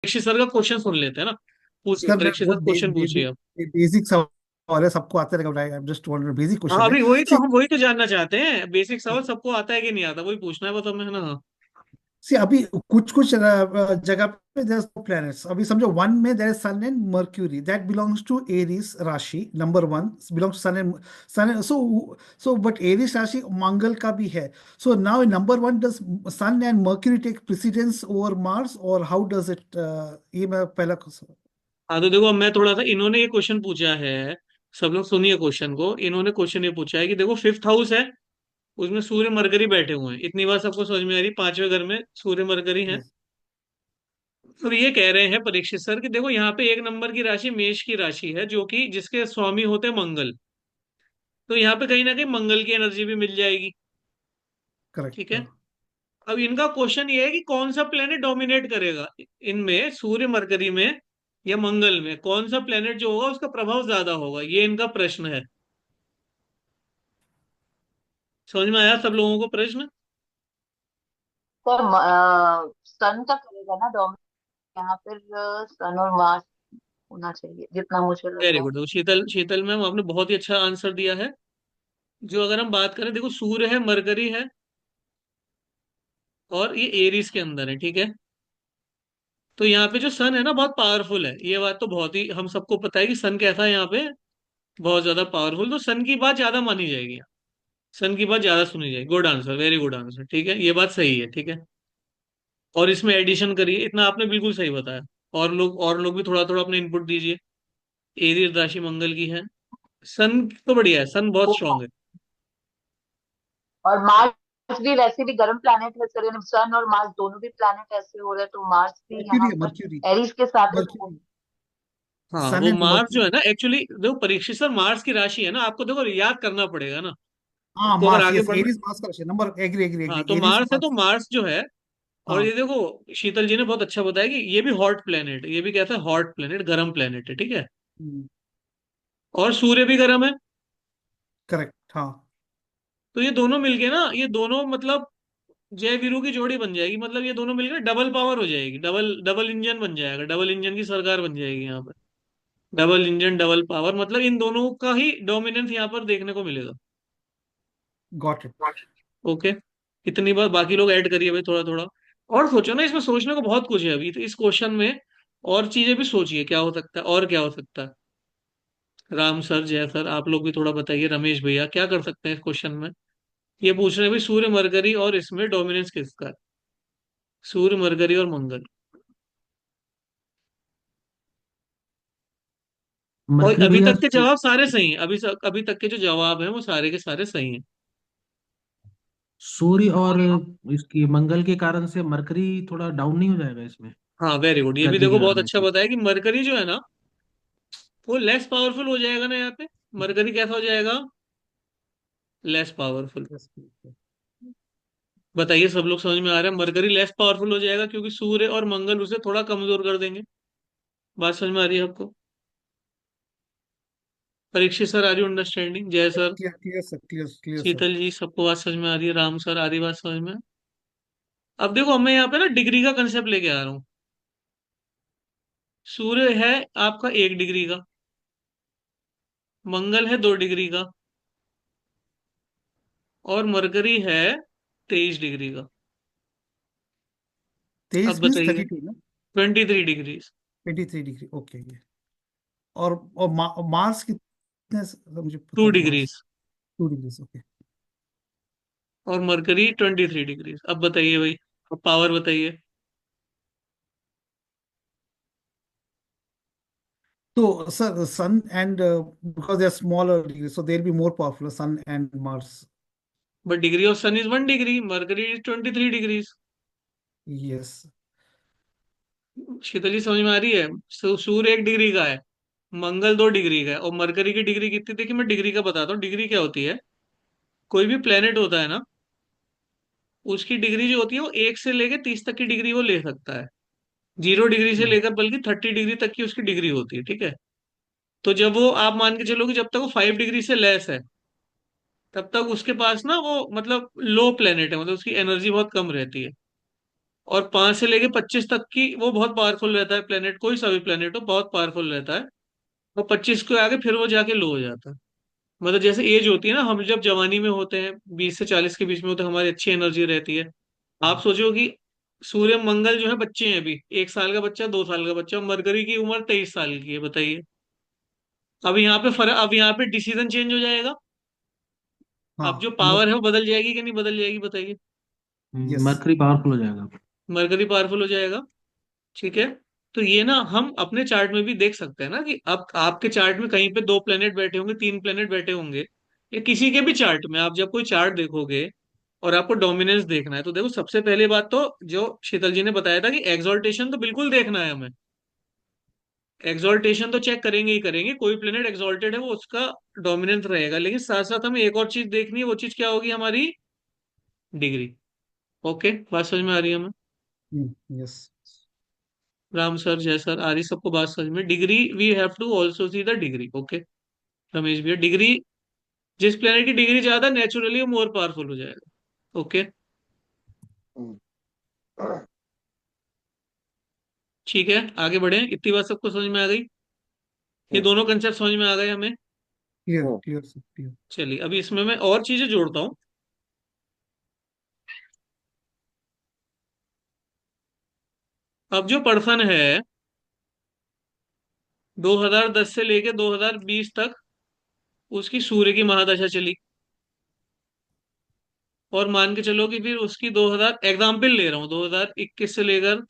Parikshit sir का question सुन लेते हैं ना। पूछिए सर मैं परीक्षित सर, बहुत क्वेश्चन पूछिए आप। बेसिक सवाल है, सबको आता रहेगा। I am just wanted, basic हाँ, क्वेश्चन है। अभी वही तो सी हम वही तो जानना चाहते हैं, बेसिक सवाल सबको आता है कि नहीं आता, वही पूछना है बस हमें ना। सी अभी कुछ कुछ जगह पे देयर प्लैनेट्स, अभी समझो वन में there is Sun and Mercury, that belongs to Aries राशि, number one belongs to Sun so so but Aries राशि मंगल का भी है। So now in number one, does Sun and Mercury take precedence over Mars, और how does it? ये मैं पहला क्वेश्चन। हाँ तो देखो, अब मैं थोड़ा सा, इन्होंने ये क्वेश्चन पूछा है, सब लोग सुनिए क्वेश्चन को। इन्होंने क्वेश्चन ये पूछा है कि देखो फिफ्थ हाउस है, उसमें सूर्य मरकरी बैठे हुए हैं। इतनी बात सबको समझ में आ रही, पांचवें घर में सूर्य मरकरी है। यस, तो ये कह रहे हैं परीक्षित सर कि देखो यहाँ पे एक नंबर की राशि मेष की राशि है, जो कि जिसके स्वामी होते हैं मंगल। तो यहाँ पे कहीं ना कहीं मंगल की एनर्जी भी मिल जाएगी। ठीक करेक्ट। है। अब इनका क्वेश्चन ये है कि कौन सा प्लेनेट डोमिनेट करेगा इनमें, सूर्य मरकरी में या मंगल में, कौन सा प्लेनेट जो होगा उसका प्रभाव ज्यादा होगा, ये इनका प्रश्न है। समझ में आया सब लोगों को प्रश्न? सर सन का करेगा ना डोमिनेट। यहाँ फिर सन और मार्स होना चाहिए जितना मुझे लग वेरी रहा है। गुड। शीतल शीतल मैम, आपने बहुत ही अच्छा आंसर दिया है। जो अगर हम बात करें, देखो सूर्य है, मरकरी है, और ये एरीज के अंदर है। ठीक है। तो यहाँ पे जो सन है ना, बहुत पावरफुल है। ये बात तो बहुत ही हम सबको पता है कि सन कैसा है यहाँ पे, बहुत ज्यादा पावरफुल। तो सन की बात ज्यादा मानी जाएगी यहाँ। सन की बात ज्यादा सुनी जाएगी। Good answer, very good answer. ठीक है, ये बात सही है। ठीक है। और इसमें एडिशन करिए, इतना आपने बिल्कुल सही बताया। और लोग भी थोड़ा थोड़ा अपने इनपुट दीजिए। एरीज राशि मंगल की है। सन तो बढ़िया है, सन बहुत वो स्ट्रांग है। और मार्स भी वैसे भी गर्म प्लैनेट है सर, यानी सन और मार्स दोनों भी प्लैनेट ऐसे हो रहे हैं, तो मार्स भी मर्क्यूरी यहाँ है, पर मर्क्यूरी। एरीज के साथ है तो मर्क्यूरी, हाँ, सन वो एंड मार्स जो है मर्क्यूरी। ना, एक्चुअली देखो परीक्षित सर, मार्स की राशि है ना, आपको देखो याद करना पड़ेगा ना। हाँ, आपको अगर मार्स, आगे यस, बढ़ना। एरीज मार्स का राशि नंबर, एग्री एग्री हाँ, एग्री, तो एरीज मार्स है, तो मार्स। मार्स जो है। और हाँ, ये देखो, शीतल जी ने बहुत अच्छा बताया कि ये भी हॉट प्लेनेट है, ये भी कहता है हॉट प्लेनेट, गर्म प्लेनेट है। ठीक है। और सूर्य भी गर्म है। करेक्ट, हाँ। तो ये दोनों मिलके ना, ये दोनों मतलब जय वीरू की जोड़ी बन जाएगी। मतलब ये दोनों मिलकर डबल पावर हो जाएगी, डबल डबल इंजन बन जाएगा, डबल इंजन की सरकार बन जाएगी यहाँ पर। डबल इंजन डबल पावर, मतलब इन दोनों का ही डोमिनेंस यहाँ पर देखने को मिलेगा। Got it. ओके। इतनी बात, बाकी लोग ऐड करिए भाई थोड़ा थोड़ा। और सोचो ना, इसमें सोचने को बहुत कुछ है अभी तो इस क्वेश्चन में। और चीजें भी सोचिए, क्या हो सकता है और क्या हो सकता है। राम सर, जय सर, आप लोग भी थोड़ा बताइए। रमेश भैया, क्या कर सकते हैं इस क्वेश्चन में? ये पूछ रहे हैं भाई, सूर्य मरकरी और इसमें डोमिनेंस किसका है? सूर्य मरकरी और मंगल। और अभी मर्क्यूरी है। तक के जवाब सारे सही हैं, अभी तक के जो जवाब हैं वो सारे के सारे सही हैं। सूर्य और इसकी मंगल के कारण से मरकरी थोड़ा डाउन नहीं हो जाएगा इसमें, हाँ, वेरी गुड। ये भी गति देखो के बहुत कारण अच्छा से? बताया कि मरकरी जो है ना, वो लेस पावरफुल हो जाएगा ना यहाँ पे। मरकरी कैसा हो जाएगा? Less powerful. बताइए, सब लोग समझ में आ रहा है? मरकरी लेस पावरफुल हो जाएगा क्योंकि सूर्य और मंगल उसे थोड़ा कमजोर कर देंगे। बात समझ में आ रही है आपको? Parikshit sir, are you understanding? Jay sir, clear clear sir, clear clear sir. Sheetal ji, सबको बात समझ में आ रही है? राम सर, आ रही बात समझ में? अब देखो, मैं यहाँ पे ना डिग्री का कंसेप्ट लेके आ रहा हूँ। सूर्य है आपका 1 डिग्री का, मंगल है 2 डिग्री का, और मरकरी है 23 डिग्री का। अब 23 मीन्स बताइए। 32 ना? 23 डिग्री। 23 डिग्री, ओके ये। और मार्स कितने मुझे टू पता नहीं, डिग्री मार्स 2 डिग्री, ओके। और मरकरी 23 डिग्री। अब बताइए भाई, अब पावर बताइए। तो sir sun and, because they are smaller degree, so they will be more powerful, sun and Mars. But degree of sun is 1 degree, Mercury is 23 degree. Yes. Sheetal ji, समझ में आ रही है? सूर्य 1 डिग्री का है, मंगल 2 डिग्री का है, और मरकरी की डिग्री कितनी? देखिए, मैं डिग्री का बताता हूँ। डिग्री क्या होती है? कोई भी प्लेनेट होता है ना, उसकी डिग्री जो होती है वो 1 से लेकर 30 तक की डिग्री वो ले सकता है। 0 डिग्री से लेकर बल्कि 30 डिग्री तक की उसकी डिग्री होती है। ठीक है। तो जब वो, आप मान के चलो कि जब तक वो 5 डिग्री से लेस है, तब तक उसके पास ना वो मतलब लो प्लेनेट है, मतलब उसकी एनर्जी बहुत कम रहती है। और 5 से लेके 25 तक की वो बहुत पावरफुल रहता है प्लेनेट, कोई सा भी प्लेनेट हो बहुत पावरफुल रहता है। और 25 के आगे फिर वो जाके लो हो जाता है। मतलब जैसे एज होती है ना, हम जब जवानी में होते हैं 20 से 40 के बीच में होते हैं, हमारी अच्छी एनर्जी रहती है। आप सोचो कि सूर्य मंगल जो है बच्चे हैं अभी, 1 साल का बच्चा, 2 साल का बच्चा, मरकरी की उम्र 23 साल की है, बताइए। अब यहाँ पे फर्क, अब यहाँ पे डिसीजन चेंज हो जाएगा। अब हाँ, जो पावर है वो बदल जाएगी कि नहीं बदल जाएगी, बताइए। यस। मरकरी पावरफुल हो जाएगा। मरकरी पावरफुल हो जाएगा। ठीक है। तो ये ना हम अपने चार्ट में भी देख सकते हैं ना, कि अब आपके चार्ट में कहीं पे 2 प्लेनेट बैठे होंगे, 3 प्लेनेट बैठे होंगे, या किसी के भी चार्ट में आप जब कोई चार्ट देखोगे और आपको डोमिनेंस देखना है, तो देखो सबसे पहले बात तो जो शीतल जी ने बताया था कि एक्सॉल्टेशन तो बिल्कुल देखना है हमें। एक्सॉल्टेशन तो चेक करेंगे ही करेंगे, कोई प्लेनेट एक्सॉल्टेड है वो उसका डोमिनेंस रहेगा, लेकिन साथ साथ हमें एक और चीज देखनी है, वो चीज क्या होगी हमारी, डिग्री। ओके, बात समझ में आ रही है हमें। Yes. Ram sir, Jai sir, आ रही सबको बात समझ में? Degree, we have to also see the degree. Okay, Ramesh भैया, डिग्री, जिस प्लेनेट की डिग्री ज्यादा नेचुरली वो मोर पावरफुल हो जाएगा। ओके, ठीक है, आगे बढ़े, इतनी बात सबको समझ में आ गई? ये दोनों कंसेप्ट समझ में आ गए हमें? Clear clear sir, clear. चलिए, अभी इसमें मैं और चीजें जोड़ता हूँ। अब जो पर्सन है, 2010 से लेके 2020 तक उसकी सूर्य की महादशा चली, और मान के चलो कि फिर उसकी 2000, एग्जाम्पल ले रहा हूँ, 2021 से लेकर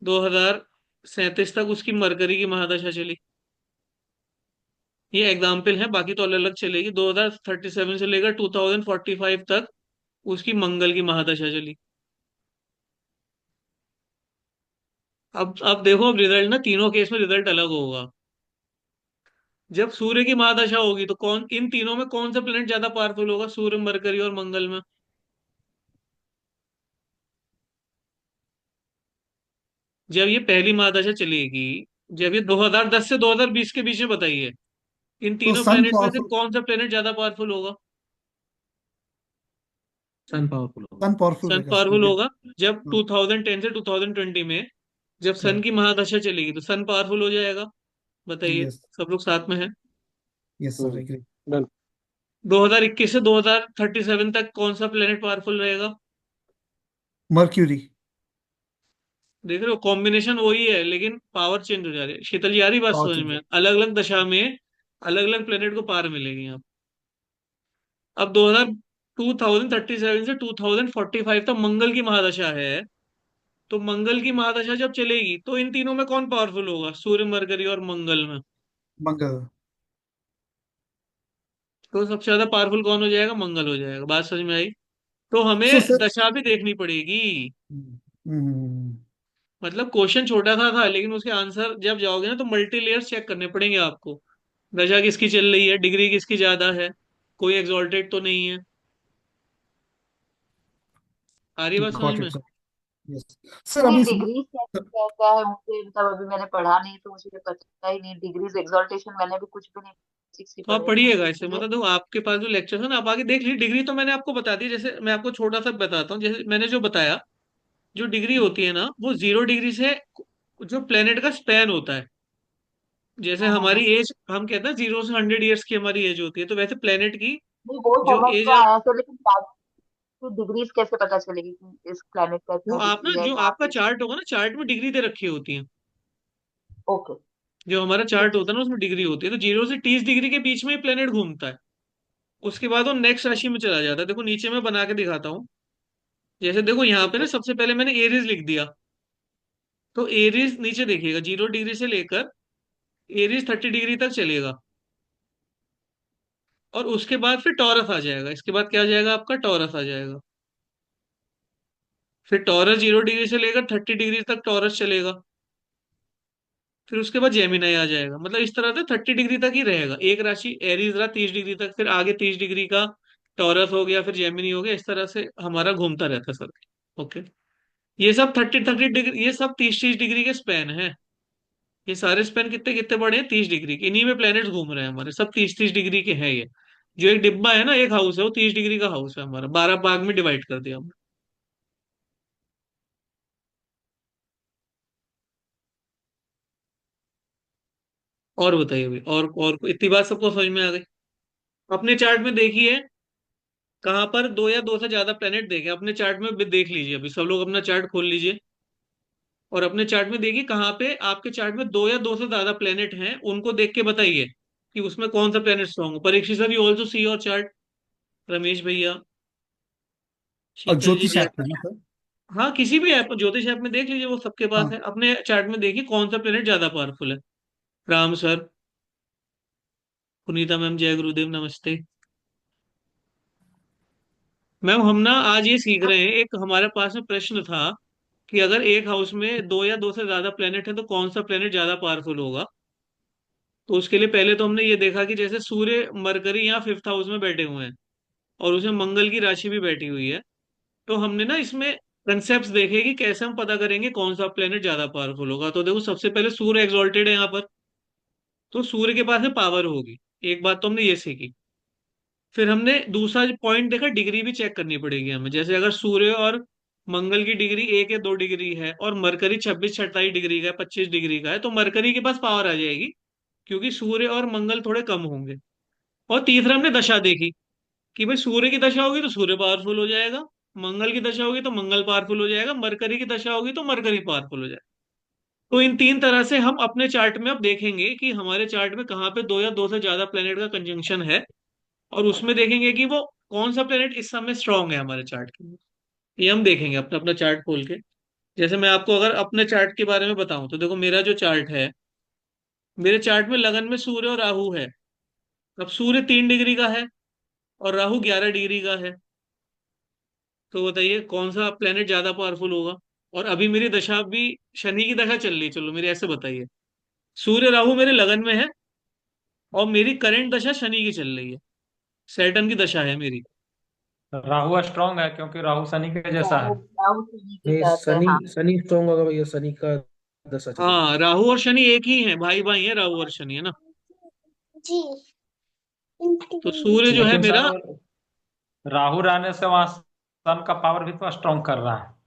2037 तक उसकी मरकरी की महादशा चली। ये एग्जाम्पल है, बाकी तो अलग अलग चलेगी। 2037 से लेकर 2045 तक उसकी मंगल की महादशा चली। अब देखो, अब रिजल्ट ना तीनों केस में रिजल्ट अलग होगा। जब सूर्य की महादशा होगी तो कौन, इन तीनों में कौन सा प्लेनेट ज्यादा पावरफुल होगा, सूर्य, मरकरी और मंगल में? जब ये पहली महादशा चलेगी, जब ये 2010 से 2020 के बीच में, बताइए इन तो तीनों सन प्लेनेट में से पावरफुल, कौन सा प्लेनेट ज्यादा पावरफुल होगा? सन पावरफुल होगा। सन पावरफुल सन रहेगा पावरफुल सूर्य। होगा। जब हाँ, 2010 से 2020 में जब सन की महादशा चलेगी तो सन पावरफुल हो जाएगा, बताइए। यस। सब लोग साथ में हैं? Yes sir, agree. 2021 से 2037 तक कौन सा प्लेनेट पावरफुल रहेगा? मर्क्यूरी। देख रहे हो, कॉम्बिनेशन वही है लेकिन पावर चेंज हो जा रही है। शीतल जी, आ रही बात पावर समझ चेंज। में? अलग अलग दशा में अलग अलग प्लेनेट को पावर मिलेगी यहाँ। अब 2037 से 2045 तक मंगल की महादशा है। तो मंगल की महादशा जब चलेगी तो इन तीनों में कौन पावरफुल होगा, सूर्य, मरकरी और मंगल में? मंगल। तो सबसे ज्यादा पावरफुल कौन हो जाएगा, मंगल हो जाएगा। बात समझ में आई? तो सो हमें सर। दशा भी देखनी पड़ेगी। हम्म। मतलब क्वेश्चन छोटा सा था, लेकिन उसके आंसर जब जाओगे ना तो मल्टी लेयर्स चेक करने पड़ेंगे आपको। दशा किसकी चल रही है, डिग्री किसकी ज्यादा है, कोई एग्जॉल्टेड तो नहीं है। आ रही बात समझ गॉट में? It sir. यस सर, नहीं, अभी डिग्रीज क्या क्या है मुझे, मतलब अभी मैंने पढ़ा नहीं तो मुझे पता ही नहीं। डिग्रीज एक्सॉल्टेशन मैंने भी कुछ भी नहीं, बेसिक्स ही तो आप पढ़े हैं पढ़िएगा इसे, इसलिए। मतलब देखो आपके पास जो लेक्चर है ना, आप आगे देख लीजिए। डिग्री तो मैंने आपको बता दी, जैसे मैं आपको छोटा सा बताता हूँ, जैसे मैंने जो बताया, जो डिग्री होती है ना वो 0 डिग्री से, जो प्लेनेट का स्पैन होता है, जैसे हमारी हम्म। एज, हम कहते हैं 0 से 100 ईयर्स की हमारी एज होती है, तो वैसे प्लेनेट की नहीं, वो जो समझ एज तो आप, आया सर, लेकिन डिग्रीज कैसे पता चलेगी कि इस प्लेनेट का वो इतना आप ना, डिग्री है जो यहाँ आपका पे? चार्ट होगा ना, चार्ट में डिग्री दे रखी होती है। ओके। जो हमारा ठीक चार्ट है होता है सर। ना उसमें डिग्री होती है, तो 0 से 30 डिग्री के बीच में ही प्लेनेट घूमता है। उसके बाद वो नेक्स्ट राशि में चला जाता है। देखो नीचे मैं बना के दिखाता हूँ। जैसे देखो यहाँ ठीक पे ना, है। सबसे पहले मैंने एरीज लिख दिया। तो एरीज नीचे देखिएगा, 0 डिग्री से लेकर एरीज 30 डिग्री तक चलेगा। और उसके बाद फिर टॉरस आ जाएगा, इसके बाद क्या आ जाएगा आपका, टॉरस आ जाएगा। फिर टॉरस 0 डिग्री से लेकर 30 डिग्री तक टॉरस चलेगा। फिर उसके बाद जेमिनाई आ जाएगा। मतलब इस तरह से 30 डिग्री तक ही रहेगा। एक राशि एरीज रहा 30 डिग्री तक, फिर आगे 30 डिग्री का टॉरस हो गया, फिर जेमिनी हो गया, इस तरह से हमारा घूमता रहता है सर। ओके, ये सब 30 30 डिग्री, ये सब 30 30 डिग्री के स्पैन है। ये सारे स्पैन कितने कितने बड़े हैं, 30 डिग्री के, इन्हीं में प्लैनेट्स घूम रहे हैं हमारे, सब 30 30 डिग्री के हैं ये। जो एक डिब्बा है ना, एक हाउस है, वो 30 डिग्री का हाउस है हमारा, 12 भाग में डिवाइड कर दिया हमने। और बताइए भाई, और इतनी बात सबको समझ में आ गई? अपने चार्ट में देखिए, कहाँ पर दो या दो से ज्यादा प्लेनेट देखे अपने चार्ट में भी देख लीजिए, अभी सब लोग अपना चार्ट खोल लीजिए और अपने चार्ट में देखिए कहाँ पे आपके चार्ट में दो या दो से ज्यादा प्लेनेट हैं, उनको देख के बताइए कि उसमें कौन सा प्लेनेट स्ट्रांग हो। Parikshit sir, you also see your chart. Ramesh भैया, और शीतल जी, ज्योतिष जय। ऐप में ना सर? हाँ, किसी भी ऐप, ज्योतिष ऐप में देख लीजिए, वो सबके पास हाँ। है। अपने चार्ट में देखिए कौन सा प्लेनेट ज्यादा पावरफुल है। राम सर, पुनीता मैम, जय गुरुदेव, नमस्ते। मैम, हम ना आज ये सीख रहे हैं, एक हमारे पास में प्रश्न था कि अगर एक हाउस में दो या दो से ज्यादा प्लेनेट है तो कौन सा प्लेनेट ज्यादा पावरफुल होगा। तो उसके लिए पहले तो हमने ये देखा कि जैसे सूर्य मरकरी यहाँ फिफ्थ हाउस में बैठे हुए हैं और उसमें मंगल की राशि भी बैठी हुई है, तो हमने ना इसमें कंसेप्ट देखे कि कैसे हम पता करेंगे कौन सा प्लेनेट ज्यादा पावरफुल होगा। तो देखो, सबसे पहले सूर्य एक्सॉल्टेड है यहाँ पर, तो सूर्य के पास में पावर होगी। एक बात तो हमने ये सीखी। फिर हमने दूसरा पॉइंट देखा, डिग्री भी चेक करनी पड़ेगी हमें। जैसे अगर सूर्य और मंगल की डिग्री 1 या 2 डिग्री है और मरकरी 26-27 डिग्री का है, 25 डिग्री का है, तो मरकरी के पास पावर आ जाएगी, क्योंकि सूर्य और मंगल थोड़े कम होंगे। और तीसरा हमने दशा देखी कि भाई सूर्य की दशा होगी तो सूर्य पावरफुल हो जाएगा, मंगल की दशा होगी तो मंगल पावरफुल हो जाएगा, मरकरी की दशा होगी तो मरकरी पावरफुल हो जाएगा। तो इन तीन तरह से हम अपने चार्ट में अब देखेंगे कि हमारे चार्ट में कहाँ पे दो या दो से ज्यादा प्लेनेट का कंजंक्शन है, और उसमें देखेंगे कि वो कौन सा प्लेनेट इस समय स्ट्रांग है हमारे चार्ट के लिए। ये हम देखेंगे अपना अपना चार्ट खोल के। जैसे मैं आपको अगर अपने चार्ट के बारे में बताऊं तो देखो, मेरा जो चार्ट है, मेरे चार्ट में लगन में सूर्य और राहु है। अब सूर्य 3 डिग्री का है और राहु 11 डिग्री का है, तो बताइए कौन सा प्लेनेट ज्यादा पावरफुल होगा। और अभी मेरी दशा भी शनि की दशा चल रही है, चलो मेरी ऐसे बताइए। सूर्य राहु मेरे लगन में है और मेरी करंट दशा शनि की चल रही है, सैटर्न की दशा है मेरी। राहु स्ट्रांग है क्योंकि राहु शनि के जैसा राहु है। राहु शनि के नहीं, साथ है, शनि हाँ। शनि स्ट्रांग होगा भैया, शनि का दशा चल रही है। हाँ, राहु और शनि एक ही है, भाई भाई है राहु और शनि, है ना। तो सूर्य जो है लेकिन मेरा, सर, राहु रहने से वहां सन का पावर भी तो स्ट्रांग कर रहा है।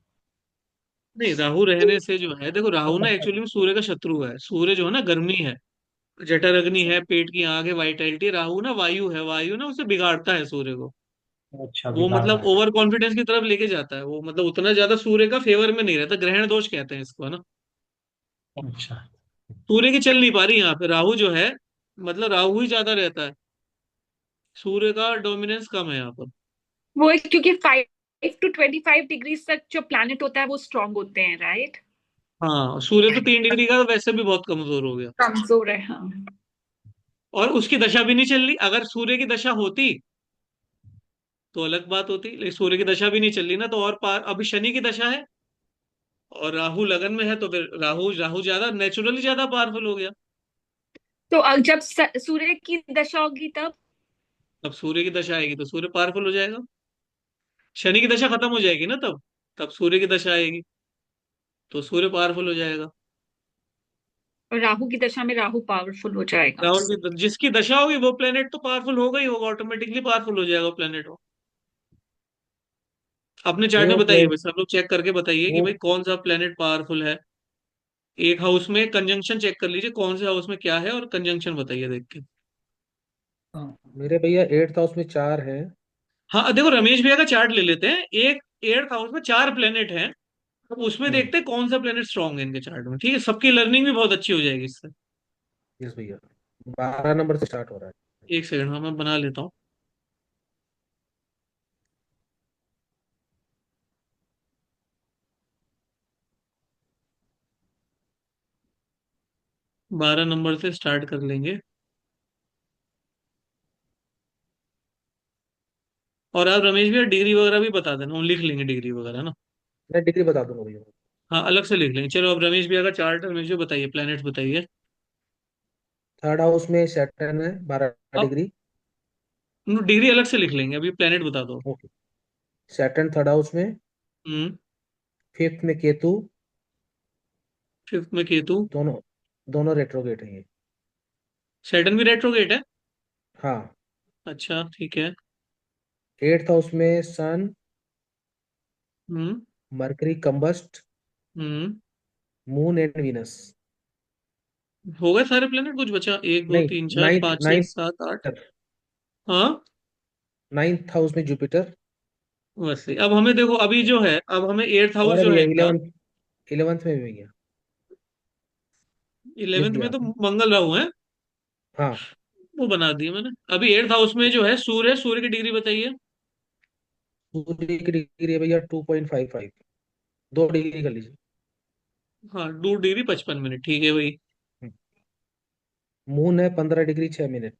नहीं, राहु रहने से जो है, देखो राहु ना एक्चुअली में सूर्य का शत्रु है। सूर्य जो है ना गर्मी है, जठर अग्नि है, पेट की आग है, वाइटैलिटी। राहु ना वायु है, वायु ना उसे बिगाड़ता है सूर्य को। अच्छा, वो बिगाड़ मतलब रहा है। ओवर कॉन्फिडेंस की तरफ लेके जाता है, वो मतलब उतना ज्यादा सूर्य का फेवर में नहीं रहता। ग्रहण दोष कहते हैं इसको, है ना। अच्छा। सूर्य की चल नहीं पा रही यहाँ पे, राहु जो है, मतलब राहु ही ज्यादा रहता है, सूर्य का डोमिनेंस कम है यहाँ पर। वो है क्योंकि 5 to 25 डिग्री तक जो प्लैनेट होता है वो स्ट्रांग होते हैं, राइट? हाँ, सूर्य तो 3 डिग्री का वैसे भी बहुत कमजोर हो गया। कमजोर है, हाँ। और उसकी दशा भी नहीं चल रही। अगर सूर्य की दशा होती तो अलग बात होती, लेकिन सूर्य की दशा भी नहीं चल रही ना, तो और पार। अभी शनि की दशा है और राहु लगन में है, तो फिर राहु राहु ज्यादा नेचुरली ज्यादा पावरफुल हो गया। तो जब सूर्य की दशा होगी तब? अब सूर्य की दशा आएगी तो सूर्य पावरफुल हो जाएगा। शनि की दशा खत्म हो जाएगी ना तब, तब सूर्य की दशा आएगी तो सूर्य पावरफुल हो जाएगा। और राहु की दशा में राहु पावरफुल हो जाएगा। राहुल की जिसकी दशा होगी वो प्लेनेट तो पावरफुल होगा ही होगा, ऑटोमेटिकली पावरफुल हो जाएगा प्लेनेट वो। अपने चार्ट में वो बताइए प्लेन भाई, सब लोग चेक करके बताइए कि वो भाई कौन सा प्लेनेट पावरफुल है। एक हाउस में कंजंक्शन चेक कर लीजिए, कौन से हाउस में क्या है, और कंजंक्शन बताइए देख के। मेरे भैया 8th हाउस में 4 है। हाँ, देखो रमेश भैया का चार्ट ले लेते हैं। एक एट्थ हाउस में 4 प्लेनेट हैं, अब उसमें हम्म। देखते हैं कौन सा प्लेनेट स्ट्रांग है इनके चार्ट में। ठीक है, सबकी लर्निंग भी बहुत अच्छी हो जाएगी इससे। यस भैया, 12 नंबर से स्टार्ट हो रहा है। एक सेकंड, हाँ मैं बना लेता हूँ। 12 नंबर से स्टार्ट कर लेंगे। और आप रमेश भैया डिग्री वगैरह भी बता देना, हम लिख लेंगे डिग्री वगैरह, है ना। मैं डिग्री बता दूंगा भैया। हाँ, अलग से लिख लेंगे। चलो, अब रमेश भैया का चार्ट, रमेश भैया बताइए, प्लैनेट्स बताइए। 3rd हाउस में सैटर्न है, बारह अब डिग्री डिग्री अलग से लिख लेंगे, अभी प्लैनेट बता दो। ओके। सैटर्न 3rd हाउस में। हम्म। 5th में केतु। फिफ्थ में केतु। दोनों दोनों रेट्रोगेट है ये। सैटर्न भी रेट्रोगेट है। हाँ। अच्छा, ठीक है। 8th हाउस में सन, हम्म। मरकरी कंबस्ट, हम्म। Moon and Venus. हो गए सारे प्लेनेट, कुछ बचा? एक दो नहीं, तीन चार नाइन्थ पाँच छह नाइन्थ सात आठ। हाँ, नाइन्थ हाउस में जुपिटर। वैसे अब हमें देखो, अभी जो है, अब हमें एट्थ हाउस और जो अभी है इनका। इलेवंथ इलेवंथ में भी गया। लिख 11th दिया में तो आपने? मंगल राहु है, हाँ। वो बना दिए मैंने। अभी एट्थ हाउस में जो है सूर्य है, सूर्य की डिग्री बताइए। सूर्य की डिग्री है भैया 2.55, 2 डिग्री कर लीजिए। हाँ, 2 डिग्री 55 मिनट, ठीक है भाई। मून है 15 डिग्री 6 मिनट।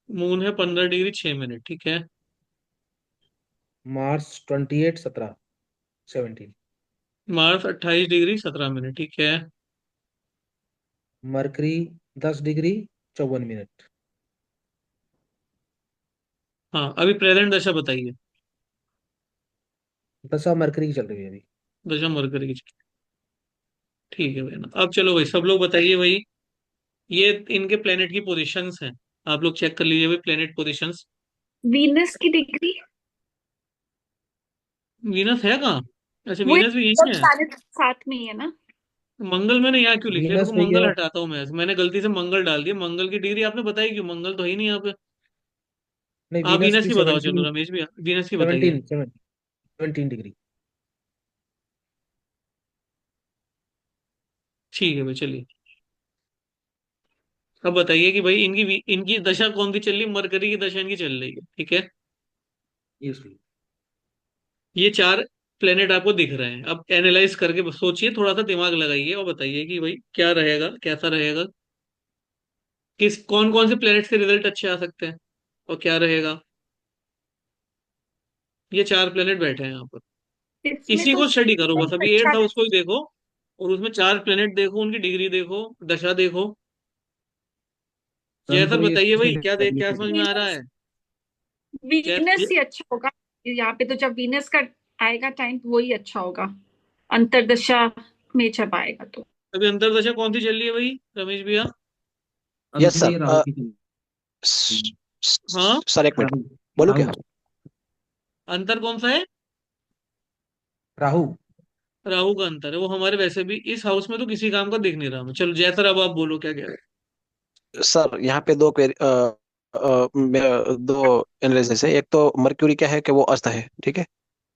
मून है 15 डिग्री 6 मिनट, ठीक है। मार्स 28 17 17। मार्स 28 डिग्री 17 मिनट, ठीक है। Mercury 10 degree 54 minute. हाँ, अभी प्रेजेंट दशा बताइए। दशा मरकरी की चल रही है अभी। दशा मरकरी की, ठीक है भाई ना। अब चलो भाई, सब लोग बताइए भाई, ये इनके प्लेनेट की पोजीशंस हैं। आप लोग चेक कर लीजिए भाई, प्लेनेट पोजीशंस। वीनस की डिग्री। वीनस है कहाँ? अच्छा, वो वीनस भी यही है। प्लैनेट साथ में ही है ना। मंगल मैंने यहाँ क्यों लिख लिया? वीनस रुको, मंगल भैया हटाता हूँ मैं, मैंने गलती से मंगल डाल दिया। मंगल की डिग्री आपने बताई क्यों? मंगल तो है ही नहीं यहाँ पे। नहीं, आप वीनस वीनस की की बताओ, चलो 17 रमेश भी वीनस की बताइए। 17 17 डिग्री। ठीक है भाई, चलिए। अब बताइए कि भाई इनकी दशा कौन सी चल रही है? मरकरी की दशा इनकी चल रही है, ठीक है। यस। ये चार प्लेनेट आपको दिख रहे हैं। अब एनालाइज करके बस सोचिए, थोड़ा सा दिमाग लगाइए और बताइए कि भाई क्या रहेगा, कैसा रहेगा, किस कौन कौन से प्लेनेट से रिजल्ट अच्छे आ सकते हैं, और क्या रहेगा। ये चार प्लेनेट बैठे हैं यहाँ पर। इसमें इसी तो को स्टडी करो बस, अभी अच्छा एट्थ हाउस को ही देखो, और उसमें चार प्लेनेट देखो, उनकी डिग्री देखो, दशा देखो। सन जैसर तो ये बताइए इसमें भाई, क्या डेबिलिटेड समझ है। में आ रहा वीनस है? वीनस ये ही अच्छा होगा। यहाँ पे तो जब वीनस का आएगा टाइम तो वही अच्छा होगा, अंतरदशा में जब आएगा तो। अभी अंतरदशा कौन सी चल रही है भाई, रमेश भैया? यस अंत सर। ये राहु की चल हाँ, सर एक मिनट, राहु बोलूं राहु क्या? अंतर कौन सा है? राहु। राहु का अंतर है, वो हमारे वैसे भी इस हाउस में तो किसी काम का दिख नहीं रहा मैं। चलो जैसर, अब आप बोलो क्या क्या है। सर यहाँ पे दो एनालिसिस है। एक तो मर्क्यूरी क्या है कि वो अस्त है, ठीक है,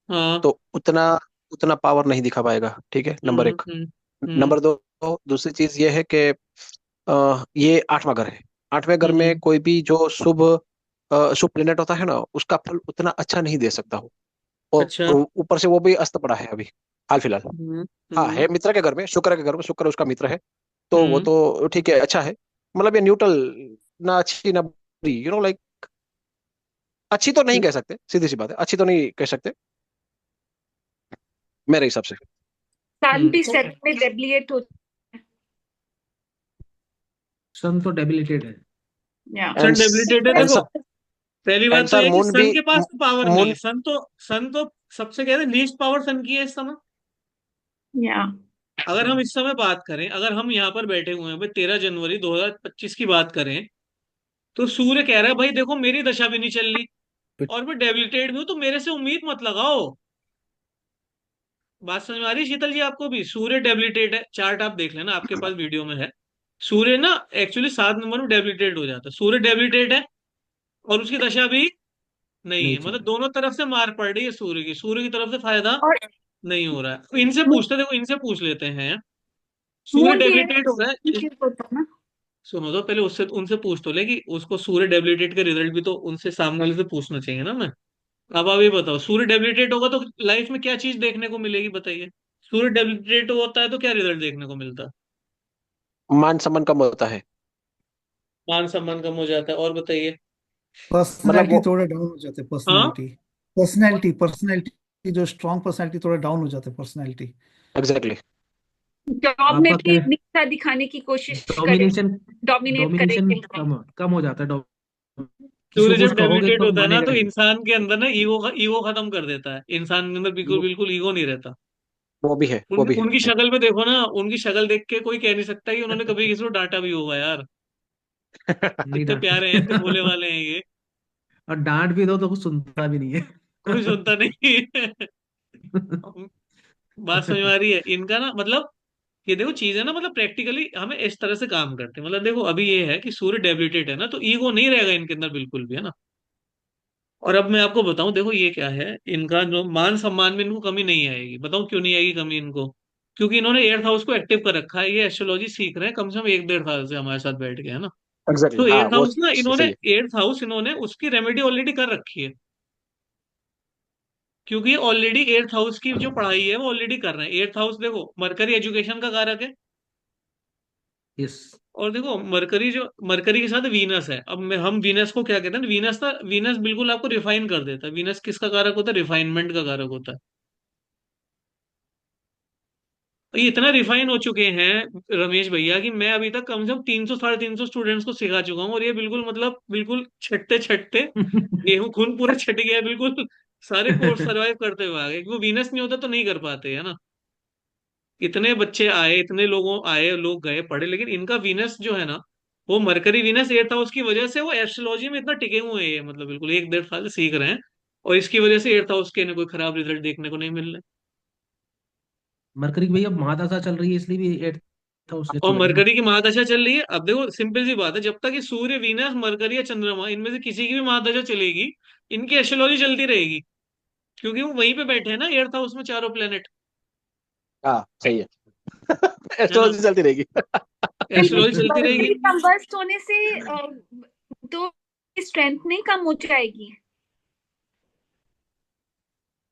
हाँ। तो उतना उतना पावर नहीं दिखा पाएगा, ठीक है, नंबर हम्म एक। हम्म हम्म नंबर दो, दूसरी चीज ये है कि ये आठवां घर है। आठवें घर में हम्म, कोई भी जो शुभ प्लेनेट होता है ना, उसका फल उतना अच्छा नहीं दे सकता हो। अच्छा। और ऊपर से वो भी अस्त पड़ा है अभी, हाल फिलहाल। हाँ, हम्म है मित्र के घर में, शुक्र के घर में, शुक्र उसका मित्र है, तो वो हम्म तो ठीक है, अच्छा है। मतलब ये न्यूट्रल, ना अच्छी ना बुरी, लाइक अच्छी तो नहीं कह सकते, सीधी सी बात है, अच्छी तो नहीं कह सकते मेरे हिसाब से। सन भी तो सेवन में डेबिलिएट हो। सन तो डेबिलिटेड है। या एंड सन डेबिलिटेट है, एंड देखो। सर, पहली एंड बात तो सर ये कि मून सन भी, के पास तो पावर नहीं है। मून। सन तो सबसे कहते हैं लीस्ट पावर सन की है इस समय। या अगर हम इस समय बात करें, अगर हम यहाँ पर बैठे हुए हैं भाई 13 जनवरी 2025 की बात करें, तो सूर्य कह रहा है भाई देखो, मेरी दशा भी नहीं चल रही और मैं डेबिलिटेड भी हूं, तो मेरे से उम्मीद मत लगाओ। बात समझ में आ रही है शीतल जी आपको भी? सूर्य डेबिलिटेड है, चार्ट आप देख लेना, आपके पास वीडियो में है। सूर्य ना एक्चुअली 7 नंबर में डेबिलिटेड हो जाता है। सूर्य डेबिलिटेड है और उसकी दशा भी नहीं नहीं है, चल मतलब रही। दोनों तरफ से मार पड़ रही है सूर्य की। सूर्य की तरफ से फायदा और नहीं हो रहा है। तो इनसे पूछते, देखो इनसे पूछ लेते हैं। सूर्य मून भी डेबिलिटेट हो रहा है। एक होता है ना। सुनो तो पहले उससे, उनसे पूछ तो ले कि उसको सूर्य डेबिलिटेट के रिजल्ट भी तो उनसे, सामने वाले से पूछना चाहिए ना मैं। अब आप ये बताओ, सूर्य डेबिलिटेट होगा तो लाइफ में क्या चीज देखने को मिलेगी बताइए? सूर्य डेबिलिटेट होता है तो क्या रिजल्ट देखने को मिलता है? मान सम्मान कम होता है। मान सम्मान कम हो जाता है, और बताइए। मतलब पर्सनैलिटी वो, थोड़ा डाउन हो जाते हैं, हाँ, पर्सनैलिटी पर्सनैलिटी जो स्ट्रॉन्ग पर्सनैलिटी थोड़ा डाउन हो जाते हैं, पर्सनैलिटी। एग्जैक्टली। जॉब में आपका भी क्या? नीचा दिखाने की कोशिश करे, डोमिनेशन डोमिनेट डोमिनेशन करेंगे। कम कम हो जाता है। किसी सूर्य को जब कुछ कहोगे डेबिलिटेट तो होता है ना, मानेगा तो नहीं। इंसान के अंदर ना ईगो खत्म कर देता है। इंसान के अंदर बिल्कुल वो बिल्कुल ईगो नहीं रहता। वो भी है, वो भी है। उनकी शक्ल पे देखो ना, उनकी शक्ल देख के कोई कह नहीं सकता कि उन्होंने कभी किसी को डांटा भी होगा यार। नहीं इतने प्यारे डांटते। हैं, इतने भोले वाले हैं ये। और डांट भी दो तो कुछ सुनता भी नहीं कोई है। सुनता नहीं है। बात समझ में आ रही है इनका ना, मतलब ये देखो चीज है ना, मतलब प्रैक्टिकली हमें इस तरह से काम करते हैं। मतलब देखो अभी ये है कि सूर्य डेबिलिटेड है ना, तो ईगो नहीं रहेगा इनके अंदर बिल्कुल भी, है ना। और अब मैं आपको बताऊं, देखो ये क्या है, इनका जो मान सम्मान में इनको कमी नहीं आएगी। बताऊं क्यों नहीं आएगी कमी इनको? क्योंकि इन्होंने एट्थ हाउस को एक्टिव कर रखा है, ये एस्ट्रोलॉजी सीख रहे हैं कम से कम एक डेढ़ साल से हमारे साथ बैठ के, है ना। एग्जैक्टली, तो हाँ एट्थ वो हाउस ना इन्होंने, सही है। एट्थ हाउस इन्होंने उसकी रेमेडी ऑलरेडी कर रखी है। क्योंकि ऑलरेडी एट्थ हाउस की जो पढ़ाई है वो ऑलरेडी कर रहे हैं। एट्थ हाउस देखो मरकरी एजुकेशन का कारक है। यस। और देखो मरकरी, जो मरकरी के साथ वीनस है, अब हम वीनस को क्या कहते हैं, वीनस ना, वीनस बिल्कुल आपको रिफाइन कर देता है। वीनस किसका कारक होता है? रिफाइनमेंट का कारक होता है। ये इतना रिफाइन हो चुके हैं रमेश भैया कि मैं अभी तक कम से कम 300 350 स्टूडेंट्स को सिखा चुका हूँ, और ये बिल्कुल मतलब बिल्कुल छटते छटते गेहूं खून पूरा छट गया है, बिल्कुल सारे कोर्स सरवाइव करते हुए आ गए। क्योंकि वीनस नहीं होता तो नहीं कर पाते, है ना। इतने बच्चे आए, इतने लोगों आए, लोग गए पढ़े, लेकिन इनका वीनस जो है ना, वो मरकरी वीनस एट था, उसकी वजह से वो एस्ट्रोलॉजी में इतना टिके हुए हैं ये, मतलब बिल्कुल एक डेढ़ साल से सीख रहे हैं। और इसकी वजह से एट हाउस के इन्हें कोई खराब रिजल्ट देखने को नहीं मिल रहे। मरकरी की भैया महादशा चल रही है, इसलिए भी एट हाउस और चल रही है ना। मरकरी की महादशा चल रही है। अब देखो सिंपल सी बात है, जब तक ये सूर्य, वीनस, मरकरी या चंद्रमा, इनमें से किसी की भी महादशा चलेगी, इनकी एस्ट्रोलॉजी चलती रहेगी। क्योंकि वो वहीं पे बैठे हैं ना एट्थ हाउस में, चारों प्लेनेट, हाँ सही है। है ना। एस्ट्रोलॉजी चलती रहेगी। एस्ट्रोलॉजी चलती रहेगी। मरकरी कंबस्ट होने से तो स्ट्रेंथ नहीं कम हो जाएगी?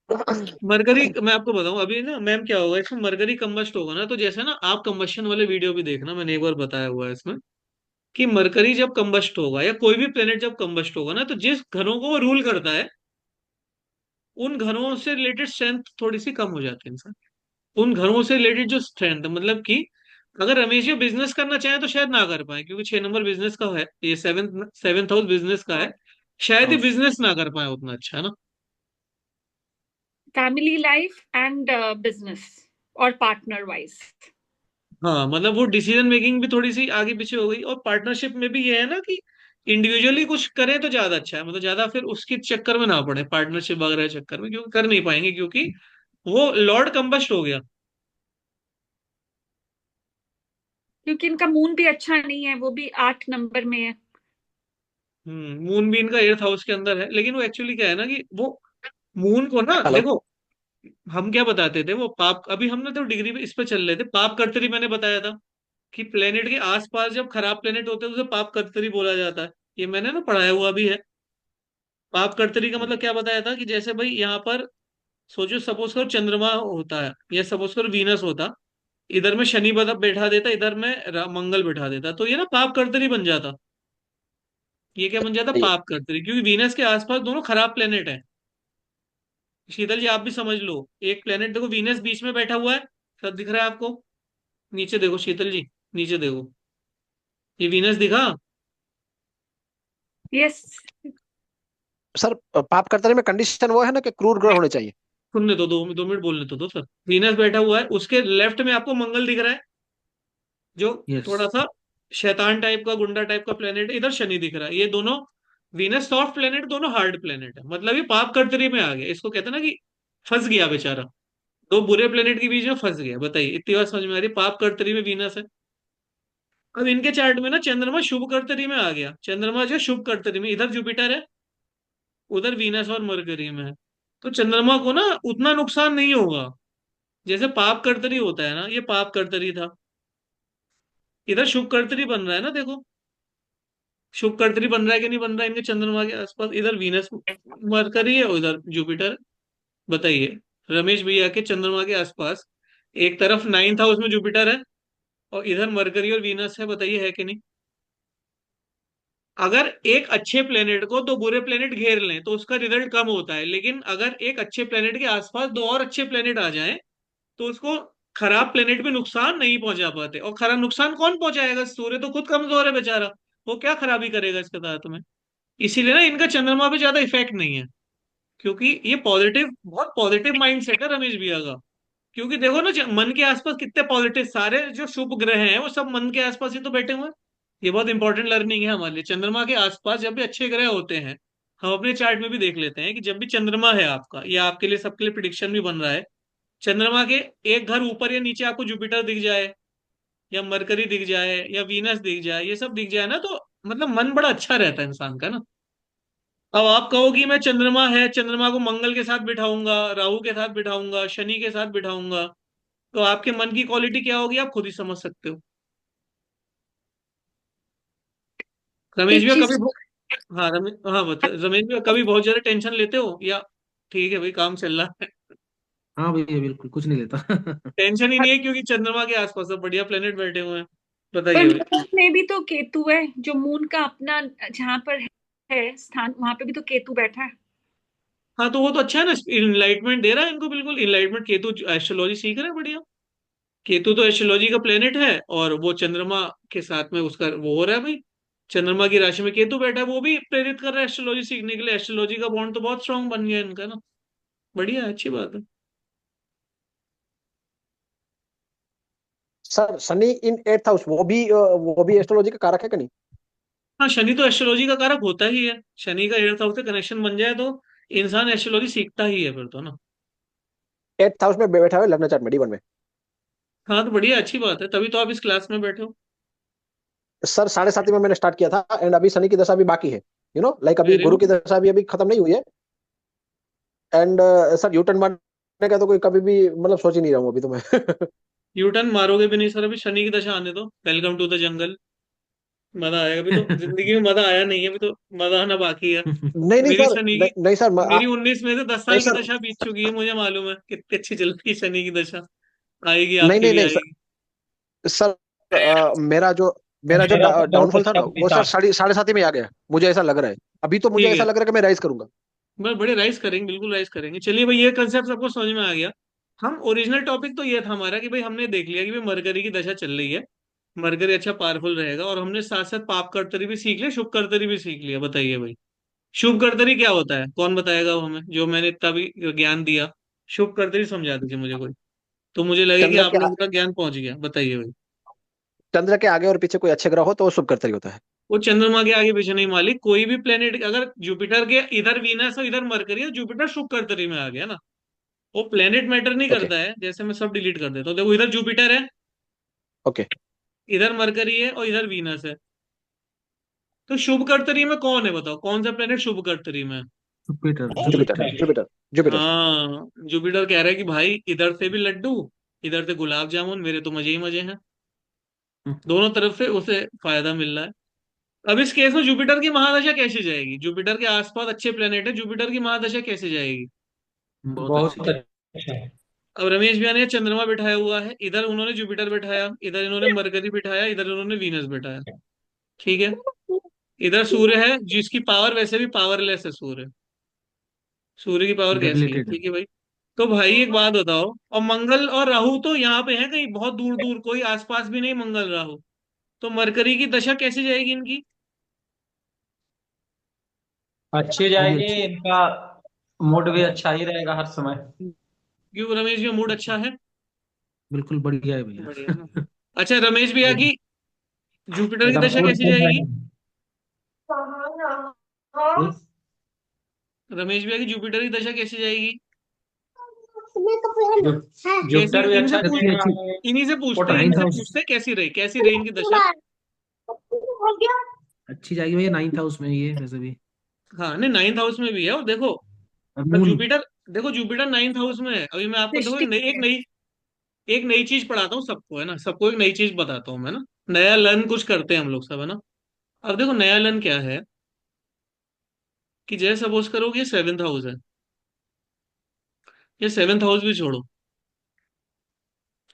मरकरी, मैं आपको बताऊं अभी ना मैम, क्या होगा इसमें, मरकरी कंबस्ट होगा ना, तो जैसे ना आप कंबस्शन वाले वीडियो भी देखना, मैंने एक बार बताया हुआ है इसमें, कि मरकरी जब कंबस्ट होगा या कोई भी प्लेनेट जब कंबस्ट होगा ना, तो जिस घरों को वो रूल करता है, उन घरों से रिलेटेड स्ट्रेंथ थोड़ी सी कम हो जाती है इंसान। उन घरों से रिलेटेड जो स्ट्रेंथ, मतलब कि अगर रमेश जी बिजनेस करना चाहें तो शायद ना कर पाए, क्योंकि 6 नंबर बिजनेस का है, ये सेवेंथ सेवेंथ हाउस बिजनेस का है। शायद ये हाउस। बिजनेस ना कर पाए उतना अच्छा, है ना। फैमिली लाइफ एंड बिजनेस और पार्टनर वाइज। हाँ मतलब वो डिसीजन मेकिंग भी थोड़ी सी आगे पीछे हो गई। और पार्टनरशिप में भी ये है ना कि इंडिविजुअली कुछ करें तो ज्यादा अच्छा है, मतलब ज्यादा फिर उसके चक्कर में ना पड़े, पार्टनरशिप वगैरह के चक्कर में, क्योंकि कर नहीं पाएंगे, क्योंकि वो लॉर्ड कंबस्ट हो गया। क्योंकि इनका मून भी अच्छा नहीं है, वो भी 8 नंबर में है। मून भी इनका एट्थ हाउस के अंदर है, लेकिन वो एक्चुअली क्या है ना कि वो मून को ना हेलो। देखो, हम क्या बताते थे, वो पाप, अभी हमने तो डिग्री पे इस पे चल रहे थे, पाप कर्तरी मैंने बताया था कि प्लेनेट के आसपास जब खराब प्लेनेट होते हैं तो उसे पाप कर्तरी बोला जाता है। ये मैंने ना पढ़ाया हुआ भी है। पाप कर्तरी का मतलब क्या बताया था, कि जैसे भाई यहाँ पर सोचो, सपोज करो चंद्रमा होता है, या सपोज करो वीनस होता, इधर में शनि बैठा देता, इधर में मंगल बैठा देता, तो ये ना पाप कर्तरी बन जाता। ये क्या बन जाता? सही है। पाप कर्तरी, क्योंकि वीनस के आसपास दोनों खराब प्लेनेट है। शीतल जी आप भी समझ लो, एक प्लेनेट देखो, वीनस बीच में बैठा हुआ है, सब दिख रहा है आपको? नीचे देखो शीतल जी, नीचे देखो, ये वीनस दिखा? यस। सर पाप करने में कंडीशन वो है ना कि क्रूर ग्रह होने चाहिए। सुनने तो दो, 2 मिनट बोलने तो दो सर। वीनस बैठा हुआ है, उसके लेफ्ट में आपको मंगल दिख रहा है, जो यस। थोड़ा सा शैतान टाइप का, गुंडा टाइप का प्लेनेट है। इधर शनि दिख रहा है। ये दोनों, वीनस सॉफ्ट प्लेनेट, दोनों हार्ड प्लेनेट है, मतलब ये पाप कर्तरी में आ गया। इसको कहते हैं ना कि फंस गया बेचारा, दो बुरे प्लेनेट के बीच में फंस गया। बताइए, इतनी बात समझ में आ रही? पाप कर्तरी में वीनस है। अब इनके चार्ट में ना चंद्रमा शुभ कर्तरी में आ गया। चंद्रमा जो शुभ कर्तरी में, इधर जुपिटर है, उधर वीनस और मरकरी में है। तो चंद्रमा को ना उतना नुकसान नहीं होगा जैसे पाप कर्तरी होता है ना। ये पाप कर्तरी था, इधर शुभ कर्तरी बन रहा है ना, देखो शुभ कर्तरी बन रहा है कि नहीं बन रहा है इनके चंद्रमा के आसपास। इधर वीनस मरकरी है, उधर जुपिटर है। बताइए, रमेश भैया के चंद्रमा के आसपास एक तरफ नाइन्थ हाउस में जुपिटर है, और इधर मरकरी और वीनस है। बताइए है कि नहीं? अगर एक अच्छे प्लेनेट को दो बुरे प्लेनेट घेर लें तो उसका रिजल्ट कम होता है, लेकिन अगर एक अच्छे प्लेनेट के आसपास दो और अच्छे प्लेनेट आ जाएं तो उसको खराब प्लेनेट भी नुकसान नहीं पहुंचा पाते। और खराब नुकसान कौन पहुंचाएगा? सूर्य तो खुद कमजोर है बेचारा, वो क्या खराबी करेगा इसके साथ में। इसीलिए ना इनका चंद्रमा पे ज्यादा इफेक्ट नहीं है, क्योंकि ये पॉजिटिव, बहुत पॉजिटिव माइंड सेट है रमेश भैया का। क्योंकि देखो ना, मन के आसपास कितने पॉजिटिव, सारे जो शुभ ग्रह हैं वो सब मन के आसपास ही तो बैठे हुए हैं। ये बहुत इंपॉर्टेंट लर्निंग है हमारे लिए। चंद्रमा के आसपास जब भी अच्छे ग्रह होते हैं, हम अपने चार्ट में भी देख लेते हैं कि जब भी चंद्रमा है आपका, या आपके लिए सबके लिए प्रिडिक्शन भी बन रहा है चंद्रमा के एक घर ऊपर या नीचे आपको जुपिटर दिख जाए, या मरकरी दिख जाए, या वीनस दिख जाए, ये सब दिख जाए ना, तो मतलब मन बड़ा अच्छा रहता है इंसान का ना। अब आप कहो कि मैं चंद्रमा है, चंद्रमा को मंगल के साथ बिठाऊंगा, राहु के साथ बिठाऊंगा, शनि के साथ बिठाऊंगा, तो आपके मन की क्वालिटी क्या होगी आप खुद ही समझ सकते हो। रमेश एक भैया चीज, कभी हाँ रमेश, हाँ बता रमेश भैया, कभी बहुत ज्यादा टेंशन लेते हो या ठीक है भाई काम चल रहा है? हाँ भैया बिल्कुल कुछ नहीं लेता। टेंशन ही नहीं है क्योंकि चंद्रमा के आसपास सब बढ़िया प्लेनेट बैठे हुए हैं। पर बताइए भाई। मून में भी तो केतु है, जो मून का अपना जहां पर है स्थान, वहां पे भी तो केतु बैठा है। हाँ तो वो तो अच्छा है ना, इनलाइटमेंट दे रहा है इनको, बिल्कुल इनलाइटमेंट। केतु एस्ट्रोलॉजी सीख रहे हैं बढ़िया। केतु तो एस्ट्रोलॉजी का प्लेनेट है, और वो चंद्रमा के साथ में उसका वो हो रहा है भाई। चंद्रमा की राशि में केतु बैठा है, वो भी प्रेरित कर रहा है एस्ट्रोलॉजी सीखने के लिए। एस्ट्रोलॉजी का बॉन्ड तो बहुत स्ट्रांग बन गया इनका ना। बढ़िया है, अच्छी बात है। सर शनि इन 8th हाउस, वो भी एस्ट्रोलॉजी का कारक है कि नहीं? हाँ शनि तो एस्ट्रोलॉजी का कारक होता ही है। शनि का 8th हाउस से कनेक्शन बन जाए तो इंसान एस्ट्रोलॉजी सीखता ही है फिर तो ना। 8th हाउस में बैठा हुआ है लग्न चार्ट में, D1 में। हाँ तो बढ़िया, अच्छी बात है, तभी तो आप इस क्लास में बैठे हो। सर 7.5 में मैंने स्टार्ट किया था, एंड अभी शनि की दशा भी बाकी है, लाइक अभी वेरी गुरु की गुड। दशा भी अभी खत्म नहीं हुई है। एंड सर यूटर्न मारने का तो कोई कभी भी मतलब सोच ही नहीं रहा हूँ अभी तो मैं। यू टर्न मारोगे भी नहीं सर, अभी शनि की दशा आने दो। Welcome to the jungle. मजा आएगा, अभी तो जिंदगी में मजा आया नहीं है, अभी तो मजा आना बाकी है। नहीं नहीं मेरी सर, शनि की नहीं, नहीं सर, मेरी 19 में से 10 साल नहीं की सर, दशा बीत चुकी है, मुझे मालूम है कितनी अच्छी चल रही है शनि की दशा। आएगी, नहीं आपकी नहीं भी नहीं आएगी। सर, मेरा जो मेरा तो बहुत डाउनफॉल था अच्छा ना, वो बीता। सर 7.5 में आ गया, मुझे ऐसा लग रहा है। अभी तो मुझे ठीक ऐसा है, लग रहा है कि मैं राइज करूंगा। बस बड़े राइज करेंगे, बिल्कुल राइज करेंगे। चलिए भाई, ये कंसेप्ट सबको समझ में आ गया। हम ओरिजिनल टॉपिक तो ये था हमारा कि भाई हमने देख लिया कि भाई मरकरी की दशा चल रही है, मरकरी अच्छा पावरफुल रहेगा, और हमने साथ साथ पाप कर्तरी भी सीख लिया, शुभ कर्तरी भी सीख लिया। बताइए भाई, शुभ कर्तरी क्या होता है? कौन बताएगा वो हमें, जो मैंने इतना भी ज्ञान दिया? शुभ कर्तरी समझा दीजिए मुझे कोई, तो मुझे लगे कि चंद्र आप के आ- लोगों का ज्ञान पहुंच गया। बताइए भाई। चंद्र के आगे और पीछे कोई अच्छे ग्रह हो तो वो शुभ करतरी होता है। वो चंद्रमा के आगे पीछे नहीं मालिक, कोई भी प्लेनेट अगर जुपिटर के इधर वीनस और इधर मरकरी है, जुपिटर शुभ कर्तरी में आ गया ना। वो प्लेनेट मैटर नहीं ओके। करता है, जैसे मैं सब डिलीट कर देता हूँ। देखो, इधर जुपिटर है, ओके। इधर मरकरी है, और इधर वीनस है। तो शुभ कर्तरी में कौन है बताओ, कौन सा प्लेनेट शुभ कर्तरी में है? Jupiter Jupiter Jupiter. Jupiter Jupiter. हाँ, जुपिटर कह रहा है कि भाई इधर से भी लड्डू, इधर से गुलाब जामुन, मेरे तो मजे ही मजे हैं। दोनों तरफ से उसे फायदा मिल रहा है। अब इस केस में जुपिटर की महादशा कैसे जाएगी? जुपिटर के आसपास अच्छे प्लेनेट है, जुपिटर की महादशा कैसे जाएगी? बहुत अच्छी बहुत है। अच्छा है। अब रमेश भैया ने चंद्रमा बिठाया हुआ है, इधर उन्होंने जुपिटर बिठाया, इधर इन्होंने मरकरी बिठाया, इधर इन्होंने वीनस बिठाया। ठीक है। इधर सूर्य है, जिसकी पावर वैसे भी पावरलेस है सूर्य। सूर्य की पावर कैसी है? डेबिलिटेड है। ठीक है भाई। तो भाई एक बात बताओ, और मंगल और राहु तो यहाँ पे है कहीं बहुत दूर दूर, कोई आसपास भी नहीं मंगल राहु। तो मरकरी की दशा कैसे जाएगी इनकी? अच्छी वो भी जाएगी अच्छी है। इनका। मूड भी अच्छा ही रहेगा हर समय। क्यों, रमेश भैया मूड अच्छा है? बिल्कुल बढ़िया है भैया। बढ़िया ना। अच्छा रमेश भैया की जुपिटर की एकदम दशा कूल कैसी कूल जाएगी? रहेगा। रमेश भैया की जुपिटर की दशा कैसी जाएगी? कैसी? जुपिटर भी इन्हीं से अच्छा पूछ अच्छी अच्छी। इन्हीं से पूछते हैं, इन्हीं नाइन्थ से हाउस पूछते हैं कैसी रही इनकी दशा। अच्छी जाएगी भैया, 9th हाउस में ये वैसे भी। हाँ नहीं, 9th हाउस में भी है, और देखो और अब मून। जुपिटर, देखो जुपिटर 9th हाउस में है। अभी मैं आपको देखो दृष्टि है। एक नई चीज पढ़ाता हूँ सबको, है ना, सबको एक नई चीज बताता हूँ मैं ना। नया लर्न कुछ करते हैं हम लोग सब, है ना। अब देखो नया लर्न क्या है, कि जैसे सपोज करो कि ये 7th हाउस है, ये 7th हाउस भी छोड़ो,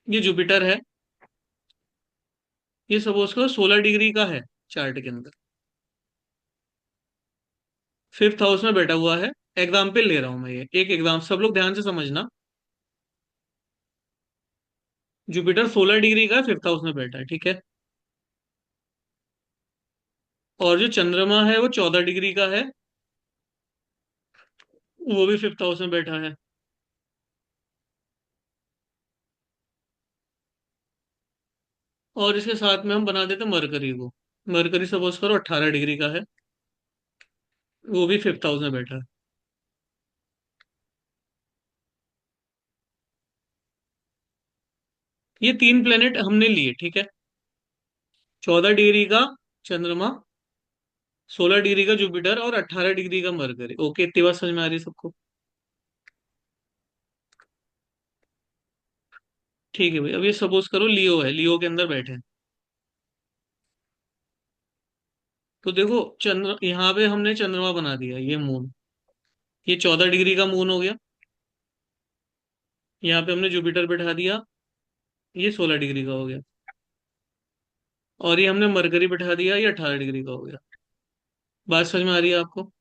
ये जुपिटर है, ये सपोज करो 16 डिग्री का है चार्ट के अंदर, 5th हाउस में बैठा हुआ है। एग्जाम्पल ले रहा हूं मैं, ये एक एग्जाम, सब लोग ध्यान से समझना। जुपिटर 16 डिग्री का 5th हाउस में बैठा है, ठीक है। और जो चंद्रमा है वो 14 डिग्री का है, वो भी 5th हाउस में बैठा है। और इसके साथ में हम बना देते हैं मरकरी को। मरकरी सपोज करो 18 डिग्री का है, वो भी 5th हाउस में बैठा है। ये 3 प्लेनेट हमने लिए, ठीक है। 14 डिग्री का चंद्रमा, 16 डिग्री का जुपिटर और 18 डिग्री का मरकरी। ओके, इतनी बात समझ में आ रही है सबको? ठीक है भाई। अब ये सपोज करो लियो है, लियो के अंदर बैठे हैं। तो देखो चंद्र, यहाँ पे हमने चंद्रमा बना दिया, ये मून। ये 14 डिग्री का मून हो गया। यहाँ पे हमने जुपिटर बैठा दिया, ये 16 डिग्री का हो गया। और ये हमने मरकरी बैठा दिया, ये 18 डिग्री का हो गया। बात समझ में आ रही है आपको?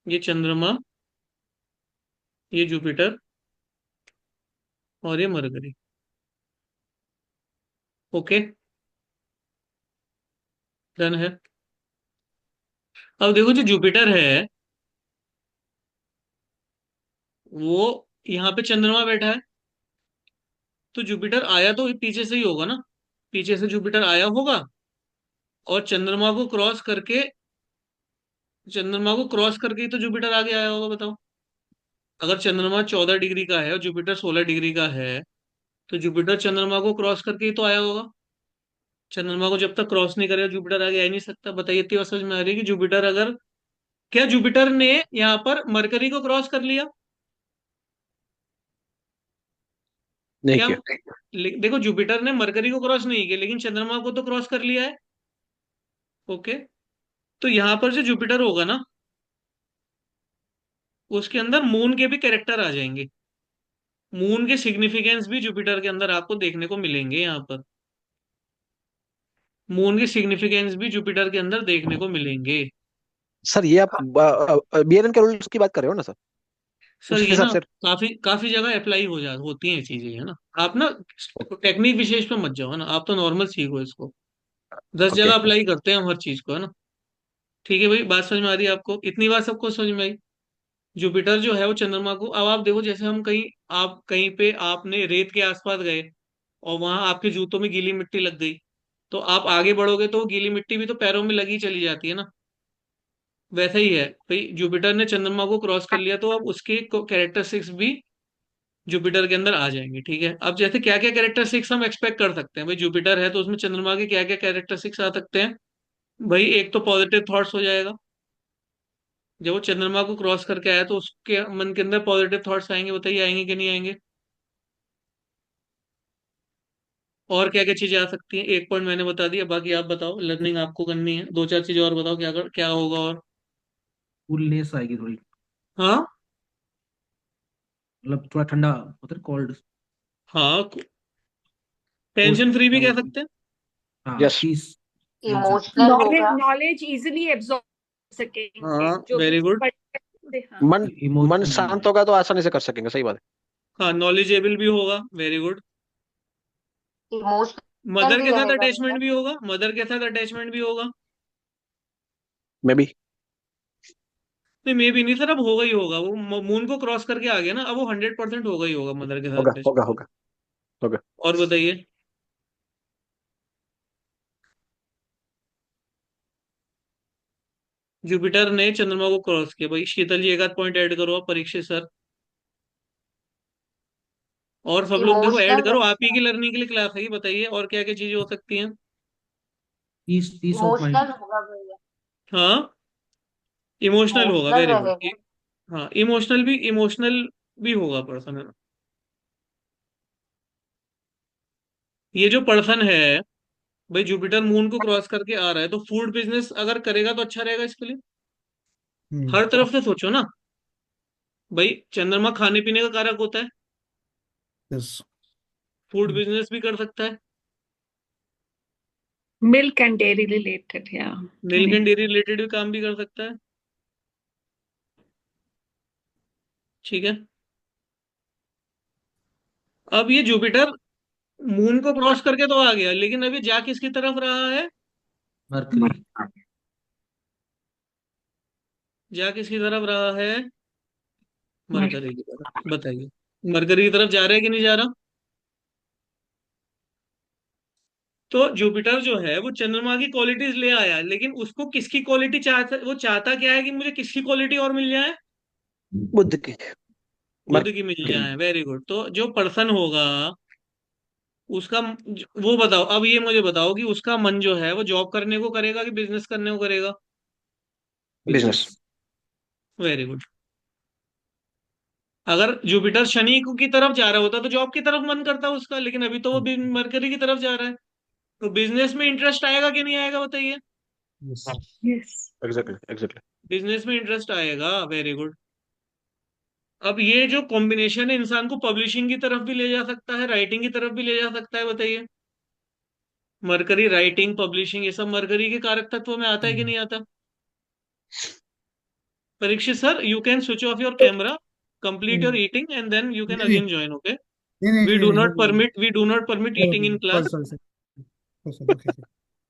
ये चंद्रमा, ये जुपिटर और ये मरकरी। ओके, डन है। अब देखो जो जुपिटर है, वो यहाँ पे चंद्रमा बैठा है। तो जुपिटर आया तो पीछे से ही होगा ना, पीछे से जुपिटर आया होगा और चंद्रमा को क्रॉस करके ही तो जुपिटर आगे आया होगा, बताओ। अगर चंद्रमा 14 डिग्री का है और जुपिटर 16 डिग्री का है, तो जुपिटर चंद्रमा को क्रॉस करके ही तो आया होगा। चंद्रमा को जब तक क्रॉस नहीं करेगा जुपिटर आगे आ ही नहीं सकता। बताइए, इतनी बात समझ में आ रही है कि जुपिटर अगर, क्या जुपिटर ने यहाँ पर मरकरी को क्रॉस कर लिया? नहीं क्या? किया। देखो जुपिटर ने मरकरी को क्रॉस नहीं किया, लेकिन चंद्रमा को तो क्रॉस कर लिया है। ओके, तो यहाँ पर जो जुपिटर होगा ना, उसके अंदर मून के भी कैरेक्टर आ जाएंगे। मून के सिग्निफिकेंस भी जुपिटर के अंदर आपको देखने को मिलेंगे। यहाँ पर मून के सिग्निफिकेंस भी जुपिटर के अंदर देखने को मिलेंगे। सर ये आप बीएनएन के रूल्स की बात कर रहे हो ना सर? सर उसके ये हिसाब ना से। काफी काफी जगह अप्लाई होती हैं चीजें, है ना। आप ना टेक्निक विशेष पे मत जाओ, है ना। आप तो नॉर्मल सीखो इसको। 10 जगह ओके। अप्लाई करते हैं हम हर चीज को, है ना। ठीक है भाई, बात समझ में आ रही है आपको? इतनी बात सबको समझ में आई। जुपिटर जो है वो चंद्रमा को, अब आप देखो जैसे हम कहीं, आप कहीं पे आपने रेत के आसपास गए और वहां आपके जूतों में गीली मिट्टी लग गई, तो आप आगे बढ़ोगे तो वो गीली मिट्टी भी तो पैरों में लगी चली जाती है ना। वैसा ही है भाई, जुपिटर ने चंद्रमा को क्रॉस कर लिया तो अब उसके कैरेक्टरिस्टिक्स भी जुपिटर के अंदर आ जाएंगे। ठीक है, अब जैसे क्या क्या कैरेक्टरिस्टिक्स हम एक्सपेक्ट कर सकते हैं भाई, जुपिटर है तो उसमें चंद्रमा के क्या क्या कैरेक्टरिस्टिक्स आ सकते हैं। भाई एक तो पॉजिटिव थॉट्स हो जाएगा। जब वो चंद्रमा को क्रॉस करके आया तो उसके मन के अंदर पॉजिटिव थॉट्स आएंगे। बताइए आएंगे कि नहीं आएंगे? और क्या क्या चीजें आ सकती हैं? एक पॉइंट मैंने बता दिया, बाकी आप बताओ, लर्निंग आपको करनी है। दो चार चीजें और बताओ, क्या होगा और? कूलनेस आएगी थोड़ी, हाँ मतलब थोड़ा ठंडा होता है, कोल्ड। हाँ, कोल्ड टेंशन फ्री भी क्या कह बोलते हैं? सकते हैं। हाँ, yes. Peace. Tension. Emotional knowledge होगा। नॉलेज इजीली एब्जॉर्ब कर सकेंगे, हाँ, जो भी वेरी गुड। पढ़ते हैं, हाँ। मन मन इमोशनल नहीं शांत है। होगा तो आसानी से कर सकेंगे, सही बात हाँ, नॉलेजेबल भी होगा, वेरी गुड। इमोशनल मदर भी के साथ रहेगा भैया। अटैचमेंट भी होगा, मदर के साथ अटैचमेंट भी होगा। है। May be. नहीं, मे भी नहीं सर, अब होगा ही होगा। वो मून को क्रॉस करके आ गया ना, अब वो 100% होगा ही होगा मदर के साथ होगा अटैचमेंट। होगा होगा होगा। और बताइए। जुपिटर ने चंद्रमा को क्रॉस किया भाई। शीतल जी एक आध पॉइंट ऐड करो आप, परीक्षित सर। और सब लोग देखो ऐड इमोशनल करो, आप ही रहेगा। की लर्निंग के लिए क्लास है ये। बताइए और क्या क्या चीजें हो सकती हैं? Piece of mind. इमोशनल होगा भैया। हाँ, इमोशनल होगा, इमोशनल वेरी गुड। रहेगा। हाँ, इमोशनल भी होगा पर्सन, है ना। ये जो पर्सन है भाई, जुपिटर मून को क्रॉस करके आ रहा है, तो फूड बिजनेस अगर करेगा तो अच्छा रहेगा इसके लिए। हर तरफ से सोचो ना भाई। चंद्रमा खाने पीने का कारक होता है, यस। फूड बिजनेस भी कर सकता है, मिल्क एंड डेयरी रिलेटेड, या मिल्क एंड डेयरी रिलेटेड भी काम भी कर सकता है। ठीक है, अब ये जुपिटर मून को क्रॉस करके तो आ गया, लेकिन अभी जा किसकी तरफ रहा है? मरकरी। जा किसकी तरफ रहा है? मरकरी की तरफ। बताइए, मरकरी की तरफ जा रहा है कि नहीं जा रहा? तो जुपिटर जो है वो चंद्रमा की क्वालिटीज ले आया, लेकिन उसको किसकी क्वालिटी चाहता, वो चाहता क्या है कि मुझे किसकी क्वालिटी और मिल जाए? बुद्ध की। बुध की मिल मरकरी। जाए, वेरी गुड। तो जो पर्सन होगा उसका वो बताओ, अब ये मुझे बताओ कि उसका मन जो है वो जॉब करने को करेगा कि बिजनेस करने को करेगा? बिजनेस। Very good. अगर जुपिटर शनि की तरफ जा रहा होता तो जॉब की तरफ मन करता उसका, लेकिन अभी तो वो मरकरी की तरफ जा रहा है, तो बिजनेस में इंटरेस्ट आएगा कि नहीं आएगा बताइए? Yes. Yes. Exactly exactly. Business में इंटरेस्ट आएगा। Very good. अब ये जो कॉम्बिनेशन है इंसान को पब्लिशिंग की तरफ भी ले जा सकता है, राइटिंग की तरफ भी ले जा सकता है, बताइए। मरकरी राइटिंग पब्लिशिंग ये सब मरकरी के कारक तत्व में आता है कि नहीं आता? Parikshit sir, you can switch off your camera, complete your eating and then you can नहीं नहीं अगेन ज्वाइन, ओके? नहीं नहीं वी नहीं डू नहीं, not permit, we do not permit eating in sorry class. Sorry sorry sorry, okay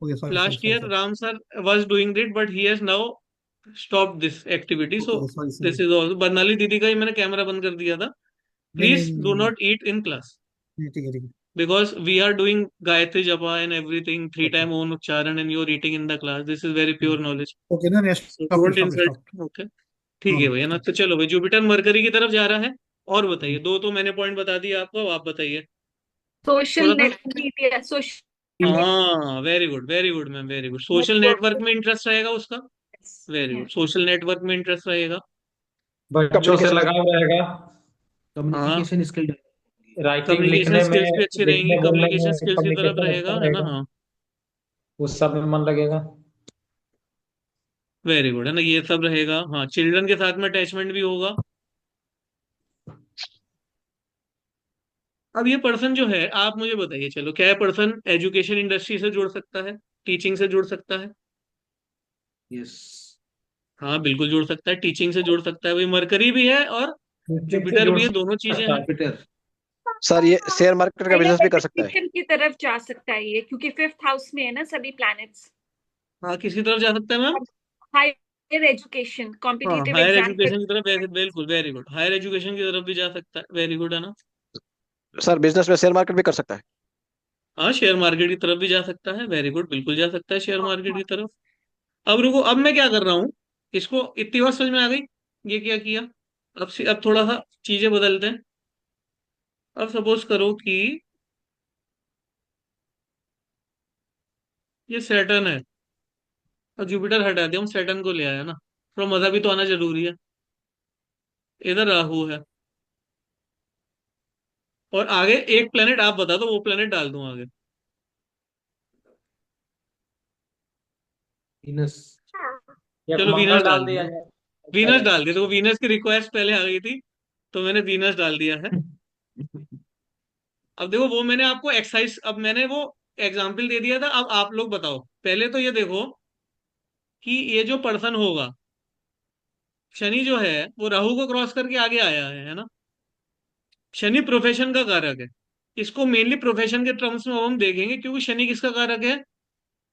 okay, sorry sorry Last sorry year, sorry, Ram sir was doing it, but he has now stopped this activity. So okay sorry this sorry, is also Barnali दीदी का ही मैंने camera बंद कर दिया था। नहीं नहीं Please नहीं do नहीं not eat in class नहीं, ठीक है ठीक है, because we are doing Gayatri Japa and everything three okay time Om Uchcharan and you are eating in the class. This is very pure knowledge. Okay, नहीं नहीं, So stop don't stop insult. Stop, Okay. ठीक no है no भैया ना, stop. तो चलो भाई Jupiter mercury की तरफ जा रहा है। और बताइए, दो तो मैंने पॉइंट बता दिए आपको, अब आप बताइए सोशल थोड़ा सा। नेट मीडिया, सोशल हाँ very good ma'am, very good. Social network में इंटरेस्ट रहेगा उसका। Very good, network. Social network में इंटरेस्ट रहेगा। बच्चों से कम्युनिकेशन लगाव रहेगा, हाँ, कम्युनिकेशन स्किल। राइटिंग कम्युनिकेशन लिखने में, स्किल्स भी अच्छी रहेंगी, लिखने बोलने कम्युनिकेशन में स्किल्स की तरफ कम्युनिकेशन रहेगा, अच्छा है ना? रहेगा, हाँ, उस सब में मन लगेगा। वेरी गुड, है ना, ये सब रहेगा। हाँ, चिल्ड्रन के साथ में अटैचमेंट भी होगा। अब ये पर्सन जो है, आप मुझे बताइए, चलो, क्या पर्सन एजुकेशन इंडस्ट्री से जुड़ सकता है, टीचिंग से जुड़ सकता है? यस। हाँ बिल्कुल जुड़ सकता है, टीचिंग से जुड़ सकता है, भाई मरकरी भी है और टीचिंग से जुपिटर जुड़ भी है, दोनों चीजें सकता हैं। है। जुपिटर। सर ये शेयर मार्केट का बिजनेस भी कर सकता है। एजुकेशन की तरफ जा सकता है ये, क्योंकि 5th हाउस में है ना सभी प्लैनेट्स। हाँ, किसी तरफ जा सकता है मैम? हायर एजुकेशन, हाँ, कॉम्पिटिटिव हायर एग्जाम एजुकेशन की तरफ, बिल्कुल वेरी गुड, हायर एजुकेशन की तरफ भी जा सकता है, वेरी गुड, है ना? सर बिजनेस में शेयर मार्केट भी कर सकता है। हाँ, शेयर मार्केट की तरफ भी जा सकता है, वेरी गुड, बिल्कुल जा सकता है शेयर मार्केट की तरफ। अब रुको, अब मैं क्या कर रहा हूँ, इसको इतनी बात समझ में आ गई ये क्या किया? अब थोड़ा सा चीजें बदलते हैं। अब सपोज करो कि ये सैटर्न है और जुपिटर हटा दिया, हम सैटर्न को ले आया ना, थोड़ा मजा भी तो आना जरूरी है। इधर राहु है और आगे एक प्लेनेट आप बता दो, वो प्लेनेट डाल दूं आगे। वीनस। एक चलो वीनस मंगल डाल डाल दिया, दिया जाए, अच्छा वीनस रहेगा। डाल दिया, तो वीनस की रिक्वेस्ट पहले आ गई थी, तो मैंने वीनस डाल दिया है। अब देखो, वो मैंने आपको एक्सरसाइज, अब मैंने वो एग्जाम्पल दे दिया था, अब आप लोग बताओ। पहले तो ये देखो कि ये जो पर्सन होगा, शनि जो है वो राहु को क्रॉस करके आगे आया है ना? शनि प्रोफेशन का कारक है, इसको मेनली प्रोफेशन के टर्म्स में अब हम देखेंगे, क्योंकि शनि किसका कारक है?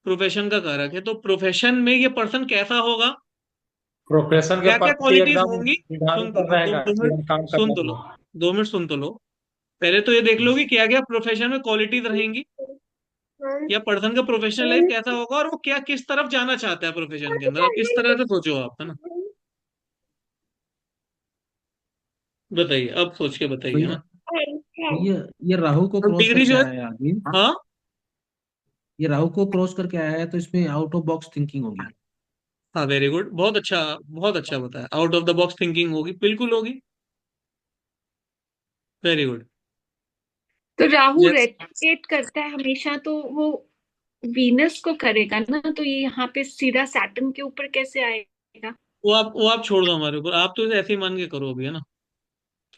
प्रोफेशन का कारक है। तो प्रोफेशन में ये पर्सन कैसा होगा, प्रोफेशन के क्या क्या प्रति क्वालिटीज एकदम होंगी? सुन निर्धारित तो लो, रहेगा दो कि मिनट हम काम सुन करने तो के लो, लिए। 2 मिनट सुन तो लो। पहले तो ये देख लो कि क्या क्या प्रोफेशन में क्वालिटीज रहेंगी, या पर्सन का प्रोफेशनल लाइफ कैसा होगा, और वो क्या किस तरफ जाना चाहता है प्रोफेशन के अंदर। अब इस तरह से सोचो आप, है ना? बताइए, अब सोच के बताइए भैया, ना। ये राहु को अब क्रॉस डिग्री करके जो है, आया है आगे। हाँ ये राहु को क्रॉस करके आया है, तो इसमें आउट ऑफ बॉक्स थिंकिंग होगी। हाँ, वेरी गुड, बहुत अच्छा बताया, out of the box thinking होगी, बिल्कुल होगी, वेरी गुड। तो राहु जैस रेट्रोग्रेट करता है हमेशा, तो वो वीनस को करेगा ना, तो ये यहाँ पे सीधा सैटर्न के ऊपर कैसे आएगा? वो आप छोड़ दो हमारे ऊपर, आप तो इसे ऐसे ही मान के करो अभी, है ना?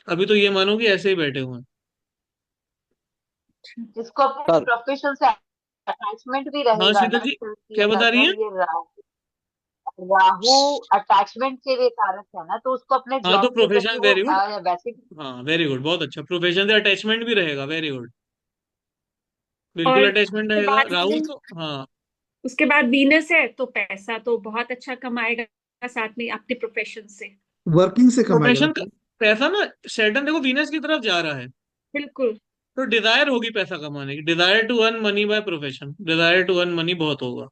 अभी तो ये मानो कि ऐसे ही बैठे हुए हैं। जिसको अपने सर प्रोफेशन से अटैचमेंट भी हाँ रहेगा शीतल ना, जी, क्योंकि क्या बता रही अगर हैं? ये राहु अटैचमेंट के लिए कारक है ना, तो उसको अपने हाँ, तो जॉब के प्रति प्रोफेशन, वो वेरी गुड। वैसे भी हाँ वेरी गुड, बहुत अच्छा, प्रोफेशन से अटैचमेंट भी रहेगा, वेरी गुड, बिल्कुल और अटैचमेंट उसके रहेगा बाद राहुल तो, हाँ। उसके बाद वीनस है, तो पैसा तो बहुत अच्छा कमाएगा साथ में अपने प्रोफेशन से। वर्किंग से कमाएगा प्रोफेशन बेटा। पैसा ना, सैटर्न देखो वीनस की तरफ जा रहा है, बिल्कुल। तो डिजायर होगी पैसा कमाने की, desire to earn money by profession, desire to earn money बहुत होगा।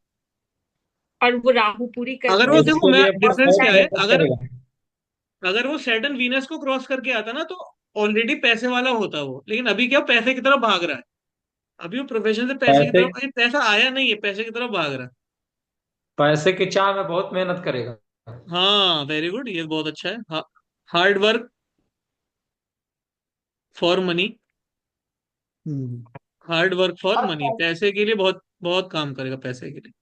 और वो राहु पूरी कर अगर और वो देगा। देखो, इसके मैं लिए डिफरेंस क्या है, फोकस अगर करेगा। अगर वो सैटर्न वीनस को क्रॉस करके आता ना, तो ऑलरेडी पैसे वाला होता वो, लेकिन अभी क्या पैसे की तरफ भाग रहा है, अभी वो प्रोफेशन से पैसे की पैसे तरफ, अभी पैसा आया नहीं है, पैसे की तरफ भाग रहा है। पैसे की चाह में बहुत मेहनत करेगा। हाँ वेरी गुड, ये बहुत अच्छा है। Hard work for money. Hmm. Hard work for और मनी, पैसे के लिए बहुत बहुत काम करेगा पैसे के लिए।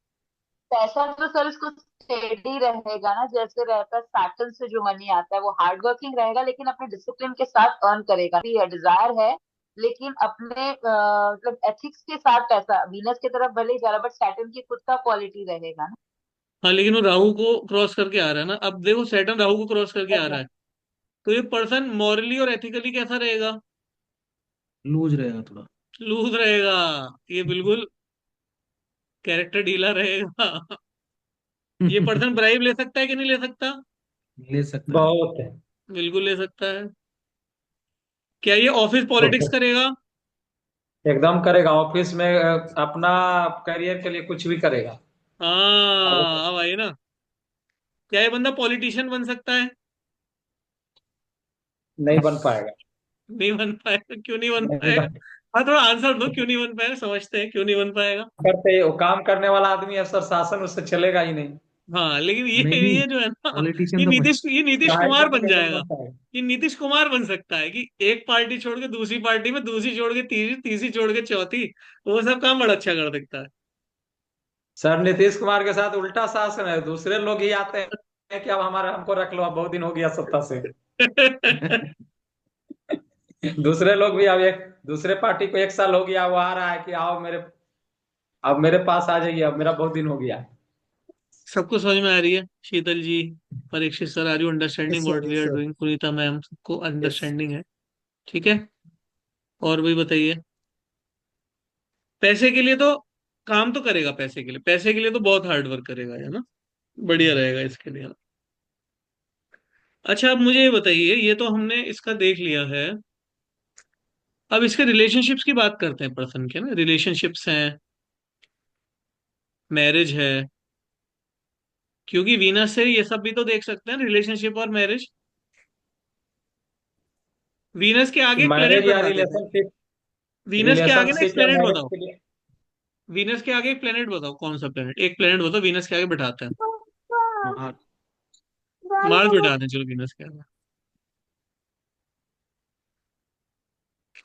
पैसा तो सर इसको स्टेडी रहेगा ना, जैसे रहता है सैटर्न से जो मनी आता है वो हार्ड वर्किंग रहेगा, लेकिन अपने डिसिप्लिन के साथ अर्न करेगा, भी है डिजायर है, लेकिन अपने मतलब एथिक्स के साथ पैसा वीनस की तरफ भले ही जा रहा है, बट सैटर्न की खुद का क्वालिटी रहेगा ना। हाँ लेकिन वो राहु को क्रॉस करके आ रहा है ना, अब देखो सैटर्न राहु को क्रॉस करके आ रहा मतलब है, तो ये पर्सन मॉरली और एथिकली कैसा रहेगा? लूज रहेगा थोड़ा। लूज रहेगा। ये बिल्कुल कैरेक्टर ढीला रहेगा। ये पर्सन ब्राइब ले सकता है कि नहीं ले सकता? ले सकता है। बहुत है। बिल्कुल ले सकता है। क्या ये ऑफिस पॉलिटिक्स प्रोफेस करेगा? एकदम करेगा ऑफिस में, अपना करियर के लिए कुछ भी करेगा। और हाँ अब आई ना। क्या ये बंदा पॉलिटिशियन बन सकता है? नहीं बन पाएगा। नहीं बन पाएगा, क्यों नहीं बन नहीं पाएगा? बन हाँ थोड़ा आंसर दो, क्यों नहीं बन पाएगा, समझते हैं क्यों नहीं बन पाएगा। करते, वो काम करने वाला आदमी है सर, शासन उससे चलेगा ही नहीं। हाँ लेकिन नहीं नहीं, ये जो है ना, पॉलिटिशियन तो ये नीतीश चाहे कुमार बन बनेगा नहीं जाएगा। बन पाएगा। ये नीतीश कुमार बन सकता है कि एक पार्टी छोड़ के दूसरी पार्टी में, दूसरी छोड़ के तीसरी, तीसरी छोड़ के चौथी, वो सब काम बड़ा अच्छा कर सकता है। सर नीतीश कुमार के साथ उल्टा शासन है, दूसरे लोग ही आते हैं कि अब हमारा हमको रख लो, अब बहुत दिन हो गया सत्ता से। दूसरे लोग भी अब एक दूसरे पार्टी को 1 साल हो गया, वो आ रहा है कि आओ मेरे, अब मेरे पास आ जाइए, अब मेरा बहुत दिन हो गया। सबको समझ में आ रही है? Sheetal ji, Parikshit sir, are you understanding yes what sir, we yes are sir. Doing? Punita ma'am, सबको यस। अंडरस्टैंडिंग है? ठीक है। और भी बताइए। पैसे के लिए तो काम तो करेगा, पैसे के लिए, पैसे के लिए तो बहुत हार्ड वर्क करेगा, है ना? बढ़िया रहेगा इसके लिए। अच्छा अब मुझे ये बताइए, ये तो हमने इसका देख लिया है, अब इसके रिलेशनशिप्स की बात करते हैं, पर्सन के ना रिलेशनशिप्स हैं, मैरिज है, क्योंकि वीनस से ये सब भी तो देख सकते हैं, रिलेशनशिप और मैरिज। वीनस के आगे एक प्लेनेट मैरिज या बता देते हैं। रिलेशनशिप, वीनस के आगे ना एक रिलेशनशिप या प्लेनेट मैरिज बताओ। के लिए। वीनस के आगे एक प्लेनेट बताओ, कौन सा प्लेनेट, एक प्लेनेट बताओ वीनस के आगे बिठाते हैं। हाँ, मार्स बिठाते हैं, चलो वीनस के आगे।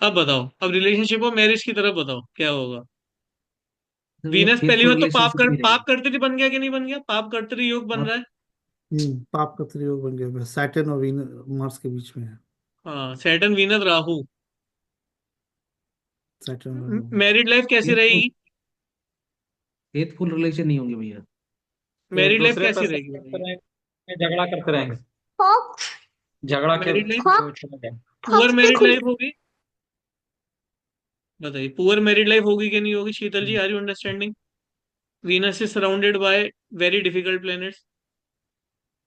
अब बताओ, अब रिलेशनशिप और मैरिज की तरफ बताओ क्या होगा। तो ये वीनस पहली फेथफुल बात तो रिलेशनशिप नहीं पाप रहेगी। करते बन गया कि नहीं बन गया? पाप करते योग बन हाँ, रहा है। पाप का त्रियोग बन गया, सैटर्न और मार्स के बीच में है। हाँ Saturn Venus Rahu. Saturn. Married life कैसी फेथफुल रहेगी? फेथफुल रिलेशन नहीं होंगे भैया। एक मैरिड लाइफ दूसरे पर कैसी शक रहेगी करते बताइए। रहेंगे, झगड़ा करते रहेंगे। झगड़ा के मैरिड लाइफ, वो चलेगा। पुअर मैरिड लाइफ होगी? बताइए, पुअर मैरिड लाइफ होगी कि नहीं होगी? Sheetal ji, are you understanding? Venus is surrounded by very difficult planets.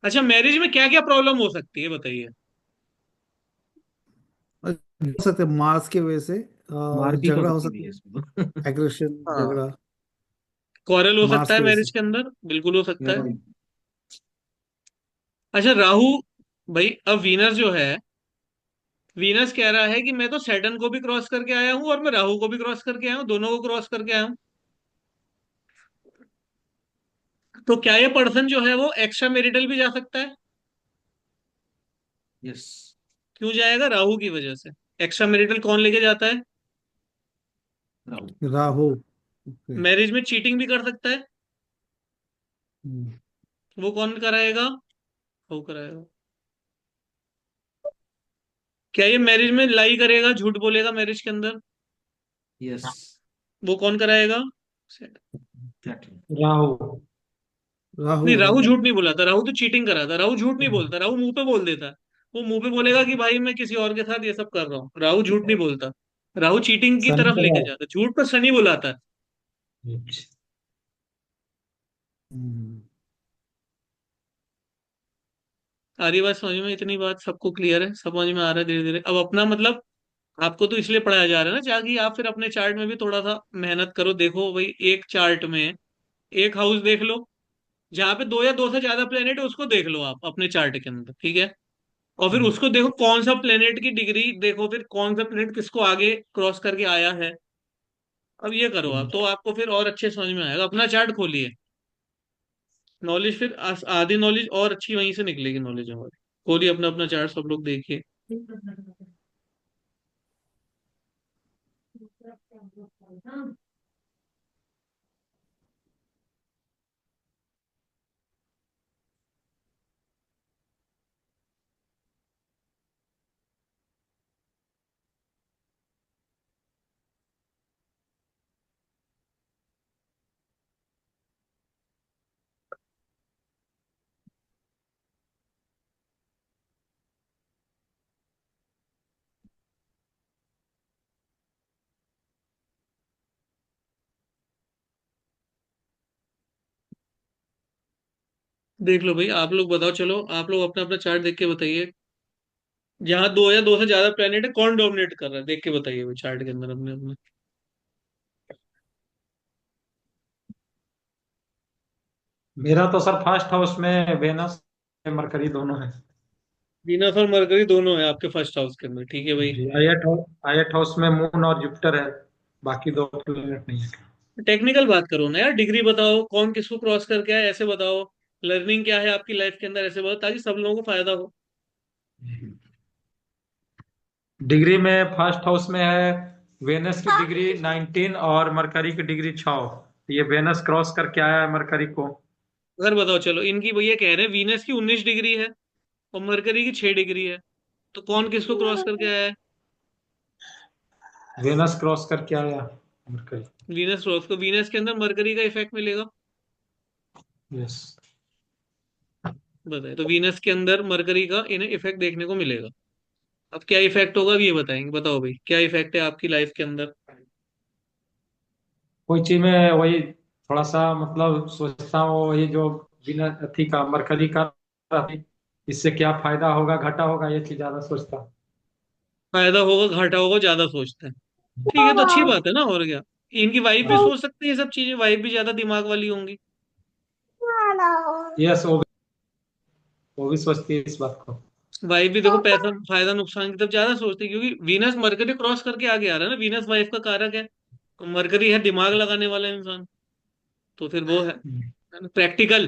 अच्छा मैरिज में क्या क्या प्रॉब्लम हो सकती है बताइए। हो सकते हैं मार्स की वजह से मारपीट हो झगड़ा हो सकती है सकता भैया इसमें तो। है, एग्रेशन, हाँ, झगड़ा। क्वारल हो मार्स सकता है की वजह मैरिज से। के अंदर, बिल्कुल हो सकता है। यार, अच्छा राहु, भाई अब वीनस जो है, वीनस कह रहा है कि मैं तो सैटर्न को भी क्रॉस करके आया हूं और मैं राहु को भी क्रॉस करके आया हूं, दोनों को क्रॉस करके आया हूं। तो क्या ये पर्सन जो है वो एक्स्ट्रा मैरिटल भी जा सकता है? यस। क्यों जाएगा? राहु की वजह से। एक्स्ट्रा मैरिटल कौन लेके जाता है? राहुल। राहु। ओके। मैरिज में चीटिंग भी कर सकता है। हम्म। वो कौन कराएगा? वो कराएगा। क्या ये मैरिज में लाई करेगा, झूठ बोलेगा मैरिज के अंदर? यस। वो कौन कराएगा? एग्जैक्टली। राहु। राहु, नहीं राहु राहु। झूठ नहीं बुलाता, राहु तो चीटिंग कराता, राहु झूठ नहीं बोलता, राहु मुंह पे बोल देता है। वो मुंह पे बोलेगा कि भाई मैं किसी और के साथ ये सब कर रहा हूँ, राहु झूठ नहीं बोलता। राहु चीटिंग की शनि तरफ लेके का जाता है, झूठ तो शनि बुलाता है। राहु। हम्म। आ रही बात समझ में? इतनी बात सबको क्लियर है, समझ में आ रहा है धीरे धीरे? अब अपना मतलब, आपको तो इसलिए पढ़ाया जा रहा है ना ताकि आप फिर अपने चार्ट में भी थोड़ा सा मेहनत करो। देखो भाई, एक चार्ट में एक हाउस देख लो, जहाँ पे दो या दो से ज्यादा प्लेनेट है उसको देख लो आप अपने चार्ट के अंदर, ठीक है? और फिर उसको देखो कौन सा प्लेनेट की डिग्री, देखो फिर कौन सा प्लेनेट किसको आगे क्रॉस करके आया है। अब ये करो आप, तो आपको फिर और अच्छे समझ में आएगा। अपना चार्ट खोलिए, नॉलेज फिर आधी नॉलेज और अच्छी वहीं से निकलेगी, नॉलेज हमारी। खोलिए अपना अपना चार्ट, सब लोग देखिए। देख लो भाई, आप लोग बताओ, चलो आप लोग अपना अपना चार्ट देख के बताइए। जहाँ दो या दो से ज्यादा प्लेनेट है, कौन डोमिनेट कर रहा है, देख के बताइए भाई चार्ट के अंदर अपने अपने। मेरा तो सर फर्स्ट हाउस में वेनस मरकरी दोनों है। वीनस और मरकरी दोनों है आपके फर्स्ट हाउस के अंदर, ठीक है भाई। जी, आयट हाउस में मून और जुपिटर है, बाकी दो प्लेनेट नहीं है। टेक्निकल बात करो ना यार, डिग्री बताओ, कौन किसको क्रॉस करके आया ऐसे बताओ। लर्निंग क्या है आपकी लाइफ के अंदर ऐसे बताओ, ताकि सब लोगों को फायदा हो। डिग्री में फर्स्ट हाउस में है वेनस की डिग्री 19 और मरकरी की डिग्री 6। ये वेनस क्रॉस करके आया है मरकरी को। अगर बताओ, चलो इनकी भैया कह रहे हैं वीनस की 19 डिग्री है और मरकरी की 6 डिग्री है, तो कौन किसको क्रॉस करके आया है? वेनस क्रॉस करके आया मरकरी। वीनस क्रॉस, को वीनस के अंदर मरकरी का इफेक्ट मिलेगा। यस। बताए तो वीनस के अंदर मरकरी का इन्हें इफेक्ट देखने को मिलेगा। अब क्या इफेक्ट होगा अब ये बताएंगे, बताओ भाई क्या इफेक्ट है आपकी लाइफ के अंदर। कोई चीज में वही थोड़ा सा मतलब सोचता हूँ, वही जो बिना अथी का मरकरी का इससे क्या फायदा होगा घाटा होगा, ये चीज ज्यादा सोचता हूँ। फायदा होगा घाटा होगा ज्यादा सोचते हैं। ठीक है, तो अच्छी बात है ना, और क्या। इनकी वाइफ भी सोच सकती है ये सब चीजें, वाइफ भी ज्यादा दिमाग वाली होंगी। यस, वो भी सोचती है इस बात को। वाइफ भी देखो पैसा फायदा नुकसान की तरफ ज्यादा सोचती है, क्योंकि वीनस मरकरी क्रॉस करके आगे आ रहा है ना, वीनस वाइफ का कारक है। तो मरकरी है दिमाग लगाने वाला इंसान, तो फिर वो है प्रैक्टिकल,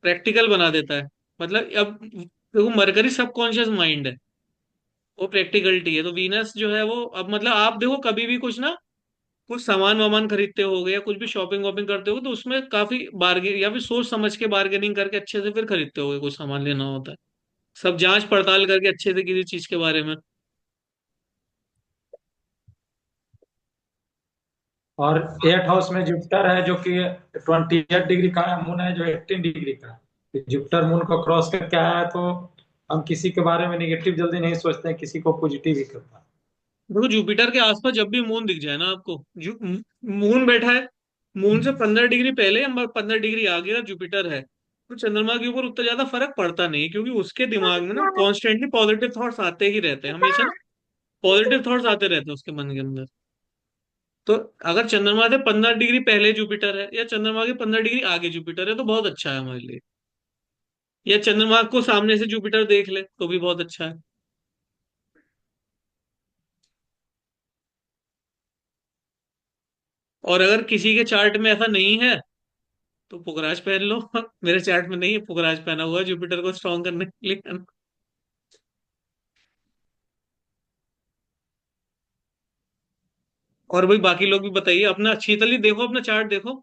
प्रैक्टिकल बना देता है। मतलब अब देखो, मरकरी सबकॉन्शियस माइंड है, वो प्रैक्टिकलिटी है। तो वीनस जो है वो, अब मतलब आप देखो कभी भी कुछ ना, कुछ सामान वामान खरीदते हो या कुछ भी शॉपिंग वॉपिंग करते हो, तो उसमें काफी बार्गेन या फिर सोच समझ के बार्गेनिंग करके अच्छे से फिर खरीदते हो, कुछ सामान लेना होता है। सब जांच पड़ताल करके अच्छे से किसी चीज के बारे में। और एट हाउस में जुपिटर है जो कि 28 डिग्री का है, मून है जो 18 डिग्री का है। जुपिटर मून को क्रॉस करके आया है, तो हम किसी के बारे में निगेटिव जल्दी नहीं सोचते हैं, किसी को पॉजिटिव ही करता है। देखो जुपिटर के आसपास जब भी मून दिख जाए ना आपको, मून बैठा है, मून से 15 डिग्री पहले या 15 डिग्री आगे अगर जुपिटर है, तो चंद्रमा के ऊपर उतना ज्यादा फर्क पड़ता नहीं है, क्योंकि उसके दिमाग में ना कॉन्स्टेंटली पॉजिटिव थॉट्स आते ही रहते हैं, हमेशा ना पॉजिटिव थॉट्स आते रहते हैं उसके मन के अंदर। तो अगर चंद्रमा से 15 डिग्री पहले जुपिटर है, या चंद्रमा के 15 डिग्री आगे जुपिटर है, तो बहुत अच्छा है हमारे लिए। या चंद्रमा को सामने से जुपिटर देख ले तो भी बहुत अच्छा है। और अगर किसी के चार्ट में ऐसा नहीं है, तो पुखराज पहन लो। मेरे चार्ट में नहीं है, पुखराज पहना हुआ है जुपिटर को स्ट्रॉन्ग करने के लिए। और भाई बाकी लोग भी बताइए अपना, शीतली देखो अपना चार्ट देखो,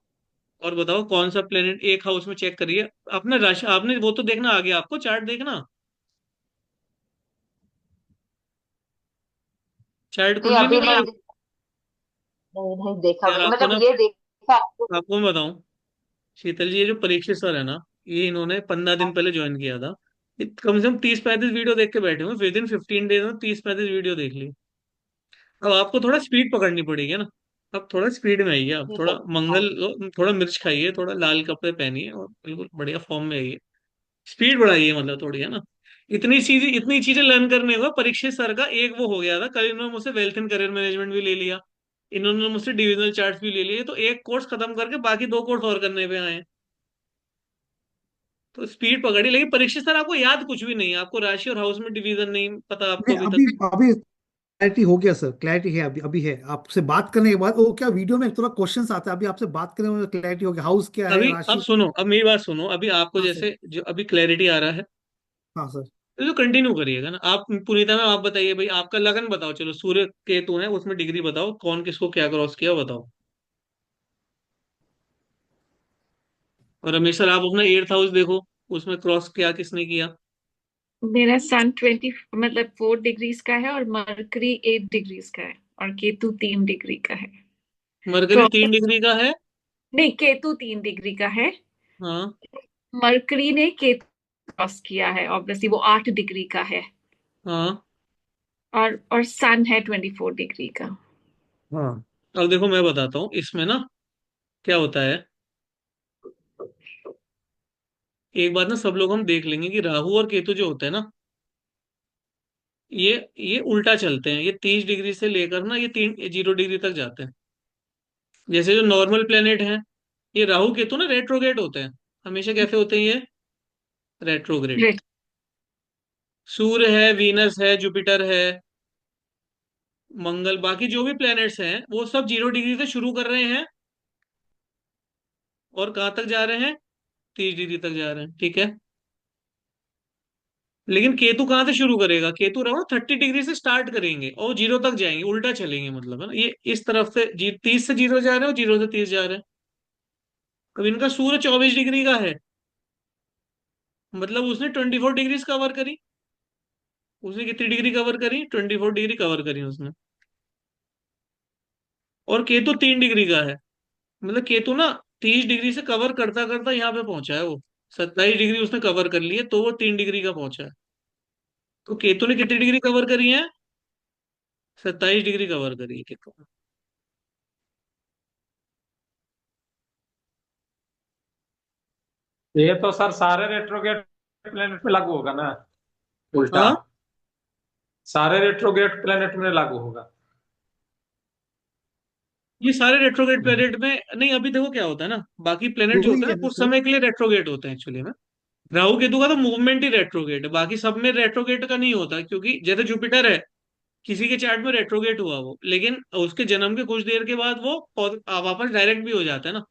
और बताओ कौन सा प्लेनेट एक हाउस में चेक करिए अपना राशि, आपने वो तो देखना, आगे आपको चार्ट देखना, चार्ट नहीं खुलने नहीं अभी वाला नहीं, है। नहीं नहीं देखा यार भाई, आपको मतलब ना, ये देखा आपको। आपको मैं बताऊं, शीतल जी ये जो परीक्षित सर है ना, ये इन्होंने 15 दिन पहले ज्वाइन किया था। ये कम से कम 30-35 वीडियो देख के बैठे हुए, विद इन 15 डेज में 30-35 वीडियो देख ली। अब आपको थोड़ा स्पीड पकड़नी पड़ेगी ना। अब थोड़ा स्पीड में आइए, अब ठीक थोड़ा है। हाँ। मंगल, थोड़ा मिर्च खाइए, थोड़ा लाल कपड़े पहनिए और बिल्कुल बढ़िया फॉर्म में आइए। स्पीड बढ़ाइए मतलब थोड़ी, है ना। इतनी चीजें लर्न करने हुआ, परीक्षित सर का एक वो हो गया था कल, इन्होंने मुझसे वेल्थ एंड करियर मैनेजमेंट भी ले लिया, इन्होंने मुझसे डिविजनल चार्ट्स भी ले लिए, तो एक कोर्स खत्म करके बाकी 2 कोर्स और करने पे आए हैं। तो स्पीड पकड़ी, लेकिन परीक्षित सर आपको याद कुछ भी नहीं है, आपको राशि और हाउस में डिवीजन नहीं पता आपको नहीं अभी तक। अभी अभी क्लैरिटी हो गया सर, क्लैरिटी है, अभी है। आपसे बात करने के बाद वो क्या वीडियो में थोड़ा क्वेश्चंस आता है, अभी आपसे बात करने में क्लैरिटी हो गया, हाउस क्या है, अभी अब राशि। सुनो, अब मेरी बात सुनो, अभी आपको हाँ सर। जैसे जो अभी क्लैरिटी आ रहा है, हाँ सर। तो कंटिन्यू करिएगा ना आप। पुनीता मैम आप बताइए भाई, आपका लगन बताओ, चलो सूर्य केतु है उसमें डिग्री बताओ, कौन किसको क्या क्रॉस किया बताओ। और रमेश सर आप अपना 8th हाउस देखो, उसमें क्रॉस क्या किसने किया। मेरा सन 24 डिग्रीज का है और मरकरी 8 डिग्रीज का है और केतु 3 डिग्री का है। तो मरकरी 3 डिग्री का है। नहीं, केतु 3 डिग्री का है। हाँ। मरकरी ने केतु क्रॉस किया है, ऑब्वियसली वो 8 डिग्री का है। हाँ। और सन है 24 डिग्री का। हाँ। अब देखो मैं बताता हूँ इसमें ना क्या होता है। एक बात ना सब लोग हम देख लेंगे कि राहु और केतु जो होते हैं ना, ये उल्टा चलते हैं। ये 30 डिग्री से लेकर ना ये 0 डिग्री तक जाते हैं। जैसे जो नॉर्मल प्लेनेट हैं, ये राहु केतु ना रेट्रोग्रेड होते हैं। हमेशा कैसे होते हैं ये? रेट्रोग्रेड। रेट। सूर्य है, वीनस है, जुपिटर है, मंगल, बाकी जो भी प्लैनेट्स हैं वो सब 0 डिग्री से शुरू कर रहे हैं और कहाँ तक जा रहे हैं? 30 डिग्री तक जा रहे हैं, ठीक है। लेकिन केतु कहाँ से शुरू करेगा? केतु रहो 30 डिग्री से स्टार्ट करेंगे और 0 तक जाएंगे, उल्टा चलेंगे, मतलब है ना, ये इस तरफ से 30 से 0 जा रहे हैं और 0 से 30 जा रहे हैं। अब इनका सूर्य 24 डिग्री का है, मतलब उसने 24 डिग्री कवर करी। उसने कितनी डिग्री कवर करी? 24 डिग्री कवर करी उसने। और केतु 3 डिग्री का है, मतलब केतु ना 30 डिग्री से कवर करता करता यहाँ पे पहुंचा है वो। 27 डिग्री उसने कवर कर ली है, तो वो 3 डिग्री का पहुंचा है। तो केतु ने कितनी डिग्री कवर करी है? 27 डिग्री कवर करी है केतु ने। ये तो सर सारे रेट्रोगेट प्लेनेट में लागू होगा ना, उल्टा? हाँ, सारे रेट्रोगेट प्लेनेट में लागू होगा? ये सारे रेट्रोगेट प्लेनेट में नहीं। अभी देखो क्या होता है ना, बाकी प्लेनेट जो वही होते हैं है ना ना कुछ सर। समय के लिए रेट्रोगेट होते हैं एक्चुअली में। राहु केतु का तो मूवमेंट ही रेट्रोगेट है, बाकी सब में रेट्रोगेट का नहीं होता, क्योंकि जैसे जुपिटर है, किसी के चार्ट में रेट्रोगेट हुआ वो, लेकिन उसके जन्म के कुछ देर के बाद वो वापस डायरेक्ट भी हो जाता है ना।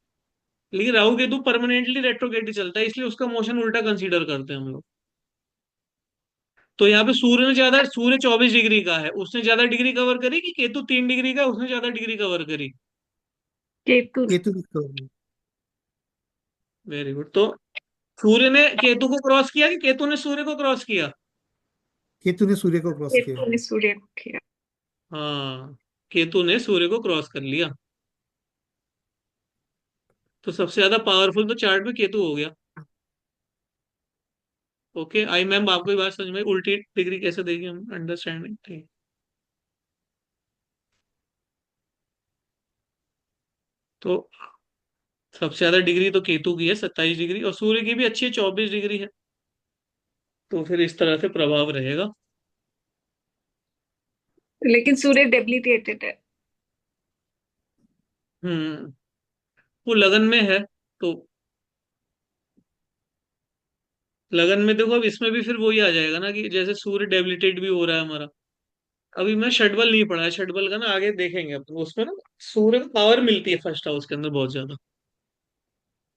लेकिन राहु केतु परमानेंटली रेट्रोगेट ही चलता है, इसलिए उसका मोशन उल्टा कंसीडर करते हैं हम लोग। तो यहाँ पे सूर्य 24 डिग्री का है, उसने ज्यादा डिग्री कवर करी कि केतु 3 डिग्री का है, उसने ज्यादा डिग्री कवर करी? केतु। केतु भी तो- वेरी गुड। तो सूर्य ने केतु को क्रॉस किया कि केतु ने सूर्य को क्रॉस किया? केतु ने सूर्य को क्रॉस किया। केतु ने सूर्य को किया। हाँ, केतु ने सूर्य को क्रॉस कर लिया। तो सबसे ज्यादा पावरफुल तो चार्ट में केतु हो गया। ओके, आई मैम आपको ये बात समझ में आई? उल्टी डिग्री कैसे देगी हम, अंडरस्टैंडिंग, ठीक। तो सबसे ज्यादा डिग्री तो केतु की है 27 डिग्री, और सूर्य की भी अच्छी है 24 डिग्री है। तो फिर इस तरह से प्रभाव रहेगा। लेकिन सूर्य डेबिलिटेटेड है। हम्म। वो लगन में है, तो लगन में देखो, अब इसमें भी फिर वही आ जाएगा ना कि जैसे सूर्य डेबिलिटेट भी हो रहा है हमारा। अभी मैं षटबल नहीं पढ़ा है, षटबल का ना आगे देखेंगे अपन, उसमें ना सूर्य को पावर मिलती है फर्स्ट हाउस के अंदर बहुत ज्यादा।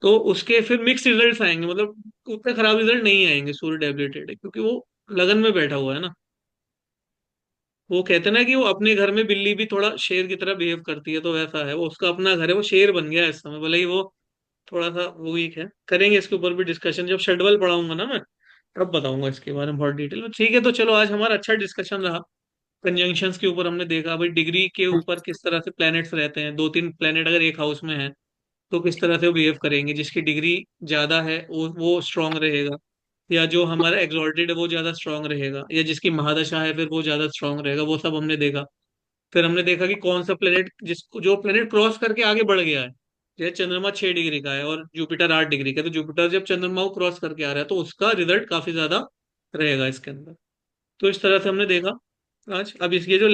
तो उसके फिर मिक्स रिजल्ट्स आएंगे, मतलब उतने खराब रिजल्ट नहीं आएंगे सूर्य डेबिलिटेड है, क्योंकि वो लगन में बैठा हुआ है ना। वो कहते हैं ना कि वो अपने घर में बिल्ली भी थोड़ा शेर की तरह बिहेव करती है, तो वैसा है वो, उसका अपना घर है, वो शेर बन गया है इस समय, भले ही वो थोड़ा सा वो वीक है। करेंगे इसके ऊपर भी डिस्कशन, जब षटबल पढ़ाऊंगा ना मैं, तब बताऊंगा इसके बारे में बहुत डिटेल में। ठीक है, तो चलो आज हमारा अच्छा डिस्कशन रहा। कंजंक्शंस के ऊपर हमने देखा भाई, डिग्री के ऊपर किस तरह से प्लैनेट्स रहते हैं, 2-3 प्लैनेट अगर एक हाउस में है तो किस तरह से वो बिहेव करेंगे। जिसकी डिग्री ज्यादा है वो स्ट्रांग रहेगा, या जो हमारा एग्जॉल्टेड है वो ज्यादा स्ट्रांग रहेगा, या जिसकी महादशा है फिर वो ज्यादा स्ट्रांग रहेगा, वो सब हमने देखा। फिर हमने देखा कि कौन सा प्लेनेट, जिसको जो प्लेनेट क्रॉस करके आगे बढ़ गया है, जैसे चंद्रमा 6 डिग्री का है और जुपिटर 8 डिग्री का है, तो जुपिटर जब चंद्रमा को क्रॉस करके आ रहा है तो उसका रिजल्ट काफी ज्यादा रहेगा इसके अंदर। तो इस तरह से हमने देखा आज। अब इसके जो